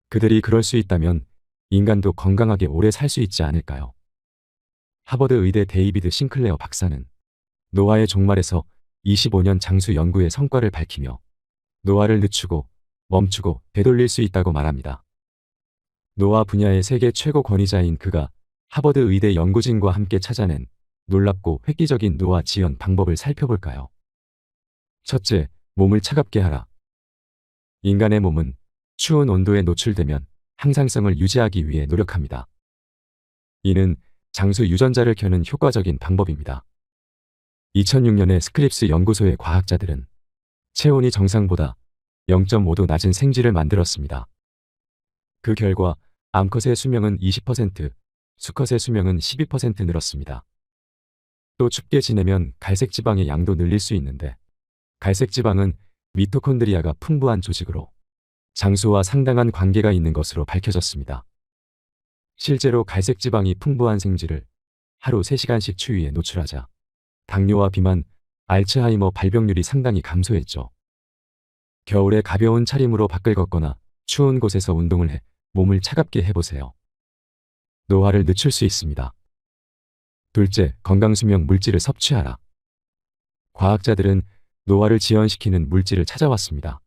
그들이 그럴 수 있다면 인간도 건강하게 오래 살 수 있지 않을까요? 하버드 의대 데이비드 싱클레어 박사는 노화의 종말에서 25년 장수 연구의 성과를 밝히며 노화를 늦추고 멈추고 되돌릴 수 있다고 말합니다. 노화 분야의 세계 최고 권위자인 그가 하버드 의대 연구진과 함께 찾아낸 놀랍고 획기적인 노화 지연 방법을 살펴볼까요? 첫째, 몸을 차갑게 하라. 인간의 몸은 추운 온도에 노출되면 항상성을 유지하기 위해 노력합니다. 이는 장수 유전자를 켜는 효과적인 방법입니다. 2006년에 스크립스 연구소의 과학자들은 체온이 정상보다 0.5도 낮은 생쥐를 만들었습니다. 그 결과 암컷의 수명은 20%, 수컷의 수명은 12% 늘었습니다. 또 춥게 지내면 갈색 지방의 양도 늘릴 수 있는데 갈색 지방은 미토콘드리아가 풍부한 조직으로 장수와 상당한 관계가 있는 것으로 밝혀졌습니다. 실제로 갈색 지방이 풍부한 생쥐를 하루 3시간씩 추위에 노출하자 당뇨와 비만, 알츠하이머 발병률이 상당히 감소했죠. 겨울에 가벼운 차림으로 밖을 걷거나 추운 곳에서 운동을 해 몸을 차갑게 해보세요. 노화를 늦출 수 있습니다. 둘째, 건강수명 물질을 섭취하라. 과학자들은 노화를 지연시키는 물질을 찾아왔습니다.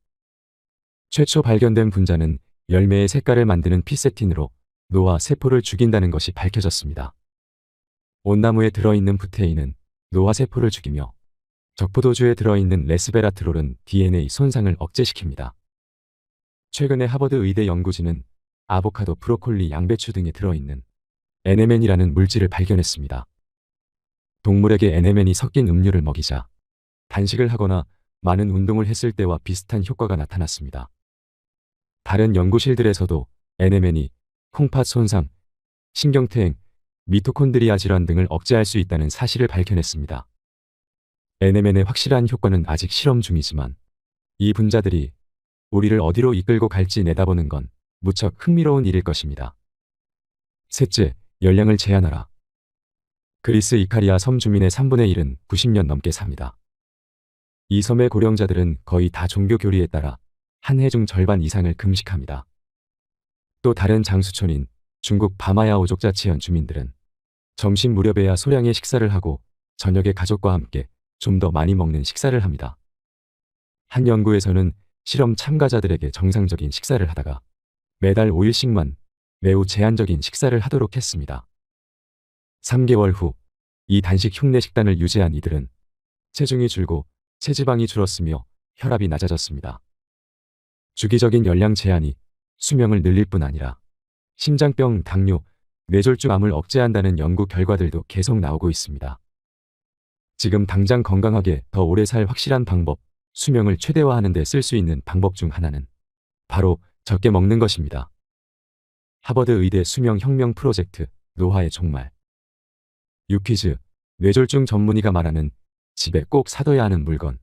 최초 발견된 분자는 열매의 색깔을 만드는 피세틴으로 노화 세포를 죽인다는 것이 밝혀졌습니다. 온나무에 들어있는 부테인은 노화 세포를 죽이며 적포도주에 들어있는 레스베라트롤은 DNA 손상을 억제시킵니다. 최근에 하버드 의대 연구진은 아보카도, 브로콜리, 양배추 등에 들어있는 NMN이라는 물질을 발견했습니다. 동물에게 NMN이 섞인 음료를 먹이자 단식을 하거나 많은 운동을 했을 때와 비슷한 효과가 나타났습니다. 다른 연구실들에서도 NMN이 콩팥 손상, 신경퇴행, 미토콘드리아 질환 등을 억제할 수 있다는 사실을 밝혀냈습니다. NMN의 확실한 효과는 아직 실험 중이지만 이 분자들이 우리를 어디로 이끌고 갈지 내다보는 건 무척 흥미로운 일일 것입니다. 셋째, 열량을 제한하라. 그리스 이카리아 섬 주민의 3분의 1은 90년 넘게 삽니다. 이 섬의 고령자들은 거의 다 종교 교리에 따라 한 해 중 절반 이상을 금식합니다. 또 다른 장수촌인 중국 바마야 오족자치현 주민들은 점심 무렵에야 소량의 식사를 하고 저녁에 가족과 함께 좀 더 많이 먹는 식사를 합니다. 한 연구에서는 실험 참가자들에게 정상적인 식사를 하다가 매달 5일씩만 매우 제한적인 식사를 하도록 했습니다. 3개월 후 이 단식 흉내 식단을 유지한 이들은 체중이 줄고 체지방이 줄었으며 혈압이 낮아졌습니다. 주기적인 열량 제한이 수명을 늘릴 뿐 아니라 심장병, 당뇨, 뇌졸중암을 억제한다는 연구 결과들도 계속 나오고 있습니다. 지금 당장 건강하게 더 오래 살 확실한 방법, 수명을 최대화하는 데 쓸 수 있는 방법 중 하나는 바로 적게 먹는 것입니다. 하버드 의대 수명 혁명 프로젝트, 노화의 종말. 유퀴즈, 뇌졸중 전문의가 말하는 집에 꼭 사둬야 하는 물건.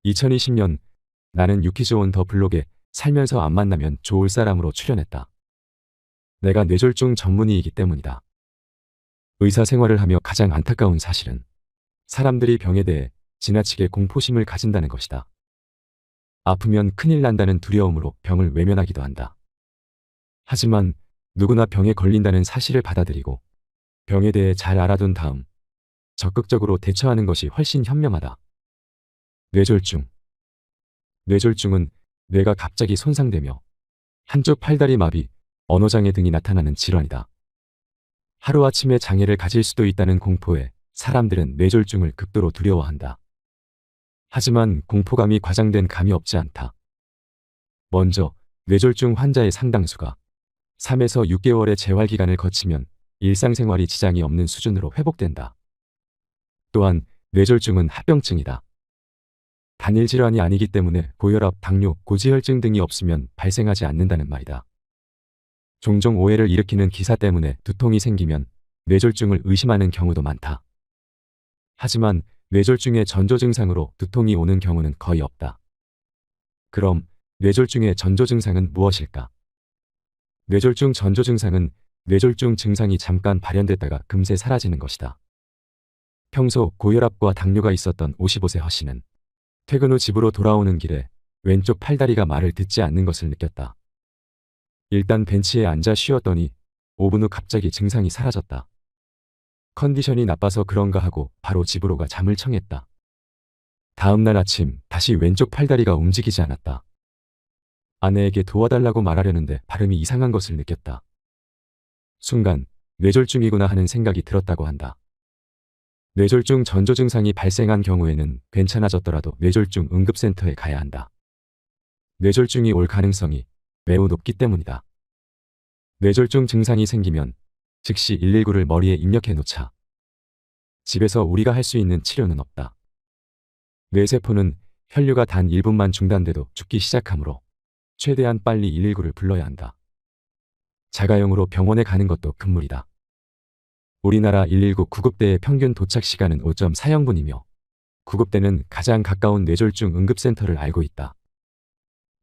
2020년 나는 유퀴즈 온 더 블록에 살면서 안 만나면 좋을 사람으로 출연했다. 내가 뇌졸중 전문의이기 때문이다. 의사 생활을 하며 가장 안타까운 사실은 사람들이 병에 대해 지나치게 공포심을 가진다는 것이다. 아프면 큰일 난다는 두려움으로 병을 외면하기도 한다. 하지만 누구나 병에 걸린다는 사실을 받아들이고 병에 대해 잘 알아둔 다음 적극적으로 대처하는 것이 훨씬 현명하다. 뇌졸중. 뇌졸중은 뇌가 갑자기 손상되며 한쪽 팔다리 마비, 언어장애 등이 나타나는 질환이다. 하루아침에 장애를 가질 수도 있다는 공포에 사람들은 뇌졸중을 극도로 두려워한다. 하지만 공포감이 과장된 감이 없지 않다. 먼저 뇌졸중 환자의 상당수가 3에서 6개월의 재활기간을 거치면 일상생활이 지장이 없는 수준으로 회복된다. 또한 뇌졸중은 합병증이다. 단일 질환이 아니기 때문에 고혈압, 당뇨, 고지혈증 등이 없으면 발생하지 않는다는 말이다. 종종 오해를 일으키는 기사 때문에 두통이 생기면 뇌졸중을 의심하는 경우도 많다. 하지만 뇌졸중의 전조 증상으로 두통이 오는 경우는 거의 없다. 그럼 뇌졸중의 전조 증상은 무엇일까? 뇌졸중 전조 증상은 뇌졸중 증상이 잠깐 발현됐다가 금세 사라지는 것이다. 평소 고혈압과 당뇨가 있었던 55세 허 씨는 퇴근 후 집으로 돌아오는 길에 왼쪽 팔다리가 말을 듣지 않는 것을 느꼈다. 일단 벤치에 앉아 쉬었더니 5분 후 갑자기 증상이 사라졌다. 컨디션이 나빠서 그런가 하고 바로 집으로 가 잠을 청했다. 다음 날 아침 다시 왼쪽 팔다리가 움직이지 않았다. 아내에게 도와달라고 말하려는데 발음이 이상한 것을 느꼈다. 순간 뇌졸중이구나 하는 생각이 들었다고 한다. 뇌졸중 전조 증상이 발생한 경우에는 괜찮아졌더라도 뇌졸중 응급센터에 가야 한다. 뇌졸중이 올 가능성이 매우 높기 때문이다. 뇌졸중 증상이 생기면 즉시 119를 머리에 입력해 놓자. 집에서 우리가 할 수 있는 치료는 없다. 뇌세포는 혈류가 단 1분만 중단돼도 죽기 시작하므로 최대한 빨리 119를 불러야 한다. 자가용으로 병원에 가는 것도 금물이다. 우리나라 119 구급대의 평균 도착 시간은 5.4형분이며 구급대는 가장 가까운 뇌졸중 응급센터를 알고 있다.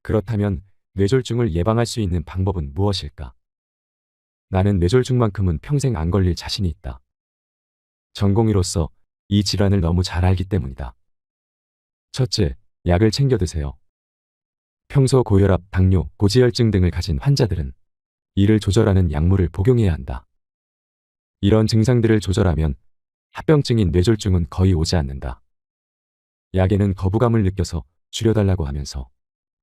그렇다면 뇌졸중을 예방할 수 있는 방법은 무엇일까? 나는 뇌졸중만큼은 평생 안 걸릴 자신이 있다. 전공의로서 이 질환을 너무 잘 알기 때문이다. 첫째, 약을 챙겨 드세요. 평소 고혈압, 당뇨, 고지혈증 등을 가진 환자들은 이를 조절하는 약물을 복용해야 한다. 이런 증상들을 조절하면 합병증인 뇌졸중은 거의 오지 않는다. 약에는 거부감을 느껴서 줄여달라고 하면서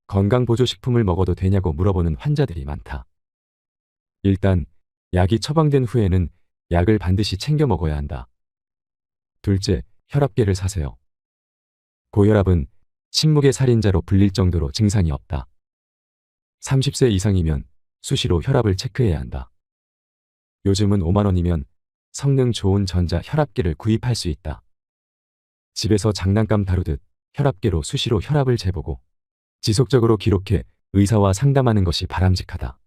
건강보조식품을 먹어도 되냐고 물어보는 환자들이 많다. 일단 약이 처방된 후에는 약을 반드시 챙겨 먹어야 한다. 둘째, 혈압계를 사세요. 고혈압은 침묵의 살인자로 불릴 정도로 증상이 없다. 30세 이상이면 수시로 혈압을 체크해야 한다. 요즘은 5만 원이면 성능 좋은 전자 혈압계를 구입할 수 있다. 집에서 장난감 다루듯 혈압계로 수시로 혈압을 재보고 지속적으로 기록해 의사와 상담하는 것이 바람직하다.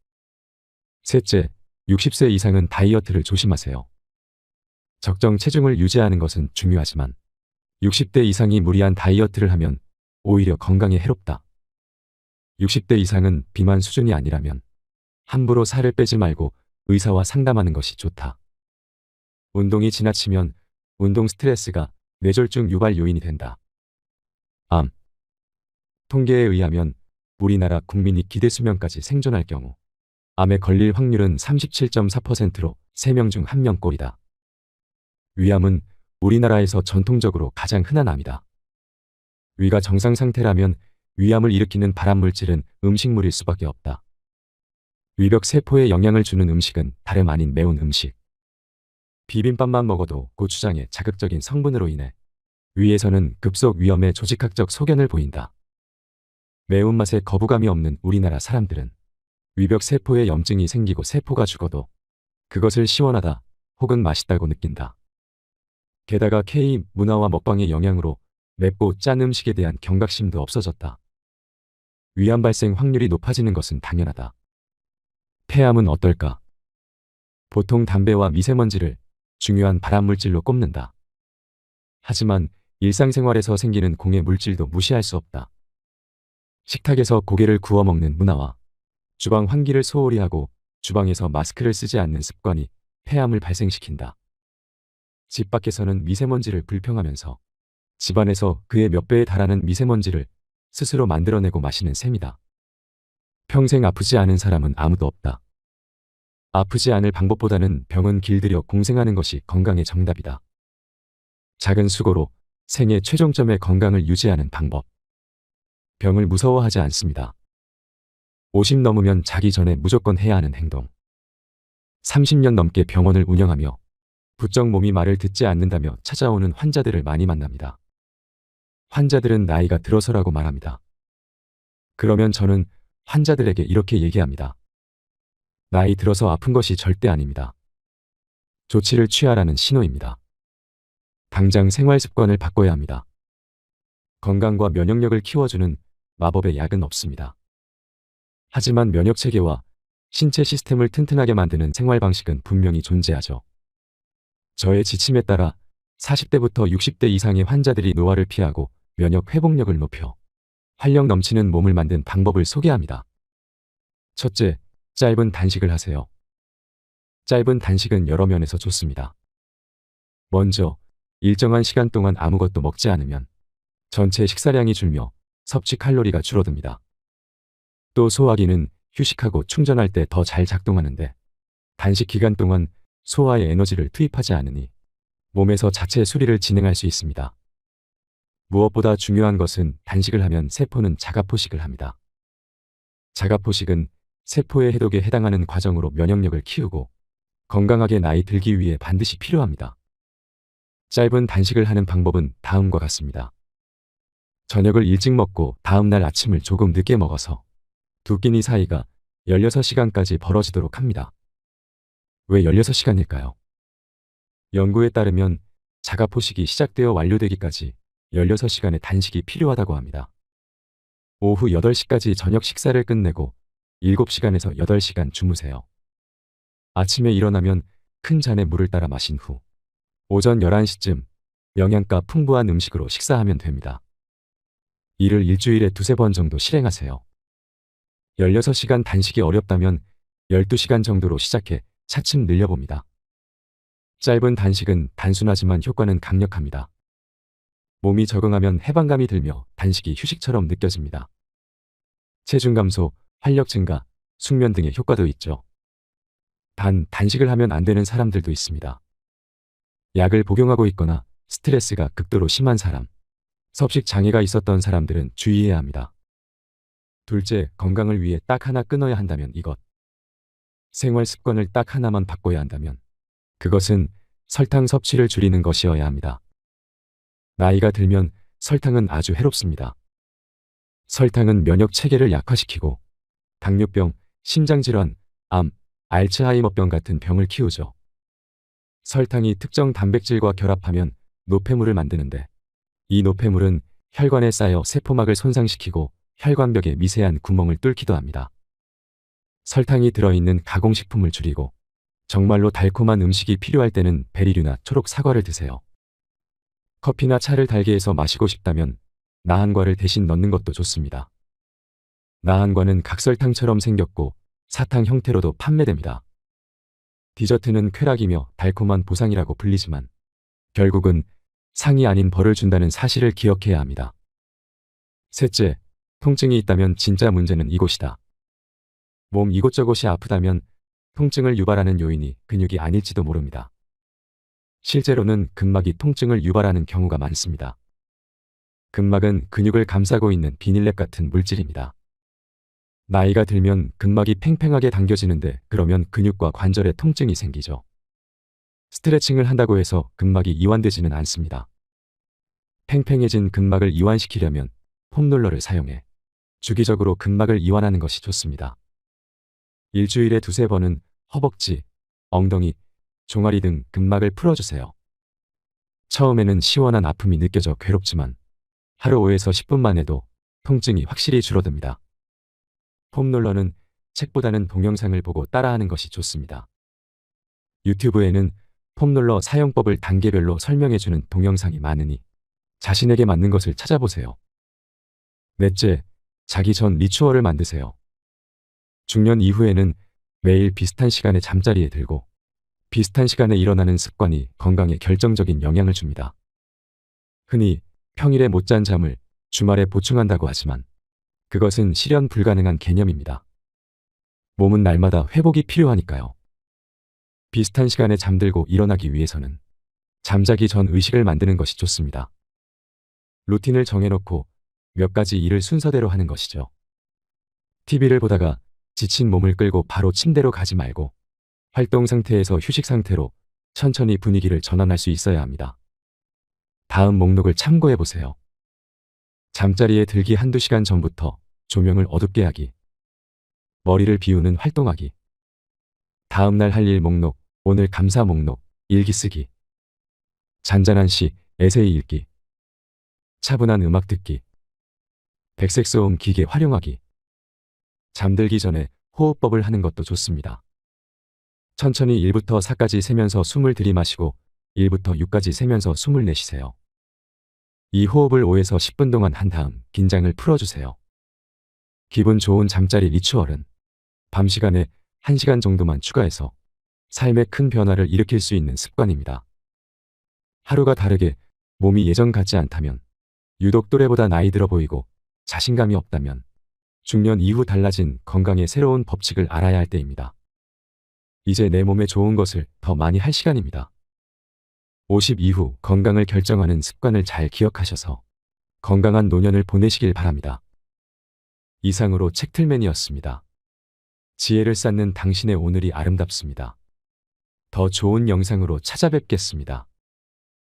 셋째, 60세 이상은 다이어트를 조심하세요. 적정 체중을 유지하는 것은 중요하지만 60대 이상이 무리한 다이어트를 하면 오히려 건강에 해롭다. 60대 이상은 비만 수준이 아니라면 함부로 살을 빼지 말고 의사와 상담하는 것이 좋다. 운동이 지나치면 운동 스트레스가 뇌졸중 유발 요인이 된다. 암. 통계에 의하면 우리나라 국민이 기대 수명까지 생존할 경우 암에 걸릴 확률은 37.4%로 3명 중 1명꼴이다. 위암은 우리나라에서 전통적으로 가장 흔한 암이다. 위가 정상 상태라면 위암을 일으키는 발암물질은 음식물일 수밖에 없다. 위벽 세포에 영향을 주는 음식은 다름 아닌 매운 음식. 비빔밥만 먹어도 고추장의 자극적인 성분으로 인해 위에서는 급속 위험의 조직학적 소견을 보인다. 매운맛에 거부감이 없는 우리나라 사람들은 위벽 세포에 염증이 생기고 세포가 죽어도 그것을 시원하다 혹은 맛있다고 느낀다. 게다가 K 문화와 먹방의 영향으로 맵고 짠 음식에 대한 경각심도 없어졌다. 위암 발생 확률이 높아지는 것은 당연하다. 폐암은 어떨까? 보통 담배와 미세먼지를 중요한 발암물질로 꼽는다. 하지만 일상생활에서 생기는 공해 물질도 무시할 수 없다. 식탁에서 고개를 구워 먹는 문화와 주방 환기를 소홀히 하고 주방에서 마스크를 쓰지 않는 습관이 폐암을 발생시킨다. 집 밖에서는 미세먼지를 불평하면서 집안에서 그의 몇 배에 달하는 미세먼지를 스스로 만들어내고 마시는 셈이다. 평생 아프지 않은 사람은 아무도 없다. 아프지 않을 방법보다는 병은 길들여 공생하는 것이 건강의 정답이다. 작은 수고로 생애 최종점의 건강을 유지하는 방법. 병을 무서워하지 않습니다. 50 넘으면 자기 전에 무조건 해야 하는 행동. 30년 넘게 병원을 운영하며 부쩍 몸이 말을 듣지 않는다며 찾아오는 환자들을 많이 만납니다. 환자들은 나이가 들어서라고 말합니다. 그러면 저는 환자들에게 이렇게 얘기합니다. 나이 들어서 아픈 것이 절대 아닙니다. 조치를 취하라는 신호입니다. 당장 생활 습관을 바꿔야 합니다. 건강과 면역력을 키워주는 마법의 약은 없습니다. 하지만 면역 체계와 신체 시스템을 튼튼하게 만드는 생활 방식은 분명히 존재하죠. 저의 지침에 따라 40대부터 60대 이상의 환자들이 노화를 피하고 면역 회복력을 높여 활력 넘치는 몸을 만든 방법을 소개합니다. 첫째, 짧은 단식을 하세요. 짧은 단식은 여러 면에서 좋습니다. 먼저, 일정한 시간 동안 아무것도 먹지 않으면 전체 식사량이 줄며 섭취 칼로리가 줄어듭니다. 또 소화기는 휴식하고 충전할 때 더 잘 작동하는데 단식 기간 동안 소화에 에너지를 투입하지 않으니 몸에서 자체 수리를 진행할 수 있습니다. 무엇보다 중요한 것은 단식을 하면 세포는 자가포식을 합니다. 자가포식은 세포의 해독에 해당하는 과정으로 면역력을 키우고 건강하게 나이 들기 위해 반드시 필요합니다. 짧은 단식을 하는 방법은 다음과 같습니다. 저녁을 일찍 먹고 다음날 아침을 조금 늦게 먹어서 두 끼니 사이가 16시간까지 벌어지도록 합니다. 왜 16시간일까요? 연구에 따르면 자가포식이 시작되어 완료되기까지 16시간의 단식이 필요하다고 합니다. 오후 8시까지 저녁 식사를 끝내고 7시간에서 8시간 주무세요. 아침에 일어나면 큰 잔의 물을 따라 마신 후 오전 11시쯤 영양가 풍부한 음식으로 식사하면 됩니다. 이를 일주일에 두세 번 정도 실행하세요. 16시간 단식이 어렵다면 12시간 정도로 시작해 차츰 늘려봅니다. 짧은 단식은 단순하지만 효과는 강력합니다. 몸이 적응하면 해방감이 들며 단식이 휴식처럼 느껴집니다. 체중 감소, 활력 증가, 숙면 등의 효과도 있죠. 단, 단식을 하면 안 되는 사람들도 있습니다. 약을 복용하고 있거나 스트레스가 극도로 심한 사람, 섭식 장애가 있었던 사람들은 주의해야 합니다. 둘째, 건강을 위해 딱 하나 끊어야 한다면 이것. 생활 습관을 딱 하나만 바꿔야 한다면 그것은 설탕 섭취를 줄이는 것이어야 합니다. 나이가 들면 설탕은 아주 해롭습니다. 설탕은 면역 체계를 약화시키고 당뇨병, 심장질환, 암, 알츠하이머병 같은 병을 키우죠. 설탕이 특정 단백질과 결합하면 노폐물을 만드는데 이 노폐물은 혈관에 쌓여 세포막을 손상시키고 혈관벽에 미세한 구멍을 뚫기도 합니다. 설탕이 들어있는 가공식품을 줄이고 정말로 달콤한 음식이 필요할 때는 베리류나 초록 사과를 드세요. 커피나 차를 달게 해서 마시고 싶다면 나한과를 대신 넣는 것도 좋습니다. 나한과는 각설탕처럼 생겼고 사탕 형태로도 판매됩니다. 디저트는 쾌락이며 달콤한 보상이라고 불리지만 결국은 상이 아닌 벌을 준다는 사실을 기억해야 합니다. 셋째, 통증이 있다면 진짜 문제는 이곳이다. 몸 이곳저곳이 아프다면 통증을 유발하는 요인이 근육이 아닐지도 모릅니다. 실제로는 근막이 통증을 유발하는 경우가 많습니다. 근막은 근육을 감싸고 있는 비닐랩 같은 물질입니다. 나이가 들면 근막이 팽팽하게 당겨지는데 그러면 근육과 관절에 통증이 생기죠. 스트레칭을 한다고 해서 근막이 이완되지는 않습니다. 팽팽해진 근막을 이완시키려면 폼롤러를 사용해 주기적으로 근막을 이완하는 것이 좋습니다. 일주일에 두세 번은 허벅지, 엉덩이, 종아리 등 근막을 풀어주세요. 처음에는 시원한 아픔이 느껴져 괴롭지만 하루 5에서 10분만 해도 통증이 확실히 줄어듭니다. 폼롤러는 책보다는 동영상을 보고 따라하는 것이 좋습니다. 유튜브에는 폼롤러 사용법을 단계별로 설명해주는 동영상이 많으니 자신에게 맞는 것을 찾아보세요. 넷째, 자기 전 리추얼을 만드세요. 중년 이후에는 매일 비슷한 시간에 잠자리에 들고 비슷한 시간에 일어나는 습관이 건강에 결정적인 영향을 줍니다. 흔히 평일에 못 잔 잠을 주말에 보충한다고 하지만 그것은 실현 불가능한 개념입니다. 몸은 날마다 회복이 필요하니까요. 비슷한 시간에 잠들고 일어나기 위해서는 잠자기 전 의식을 만드는 것이 좋습니다. 루틴을 정해놓고 몇 가지 일을 순서대로 하는 것이죠. TV를 보다가 지친 몸을 끌고 바로 침대로 가지 말고 활동 상태에서 휴식 상태로 천천히 분위기를 전환할 수 있어야 합니다. 다음 목록을 참고해 보세요. 잠자리에 들기 한두 시간 전부터 조명을 어둡게 하기. 머리를 비우는 활동하기. 다음날 할 일 목록, 오늘 감사 목록, 일기 쓰기. 잔잔한 시, 에세이 읽기. 차분한 음악 듣기. 백색 소음 기계 활용하기. 잠들기 전에 호흡법을 하는 것도 좋습니다. 천천히 1부터 4까지 세면서 숨을 들이마시고 1부터 6까지 세면서 숨을 내쉬세요. 이 호흡을 5에서 10분 동안 한 다음 긴장을 풀어주세요. 기분 좋은 잠자리 리추얼은 밤 시간에 1시간 정도만 추가해서 삶에 큰 변화를 일으킬 수 있는 습관입니다. 하루가 다르게 몸이 예전 같지 않다면, 유독 또래보다 나이 들어 보이고 자신감이 없다면 중년 이후 달라진 건강의 새로운 법칙을 알아야 할 때입니다. 이제 내 몸에 좋은 것을 더 많이 할 시간입니다. 50 이후 건강을 결정하는 습관을 잘 기억하셔서 건강한 노년을 보내시길 바랍니다. 이상으로 책틀맨이었습니다. 지혜를 쌓는 당신의 오늘이 아름답습니다. 더 좋은 영상으로 찾아뵙겠습니다.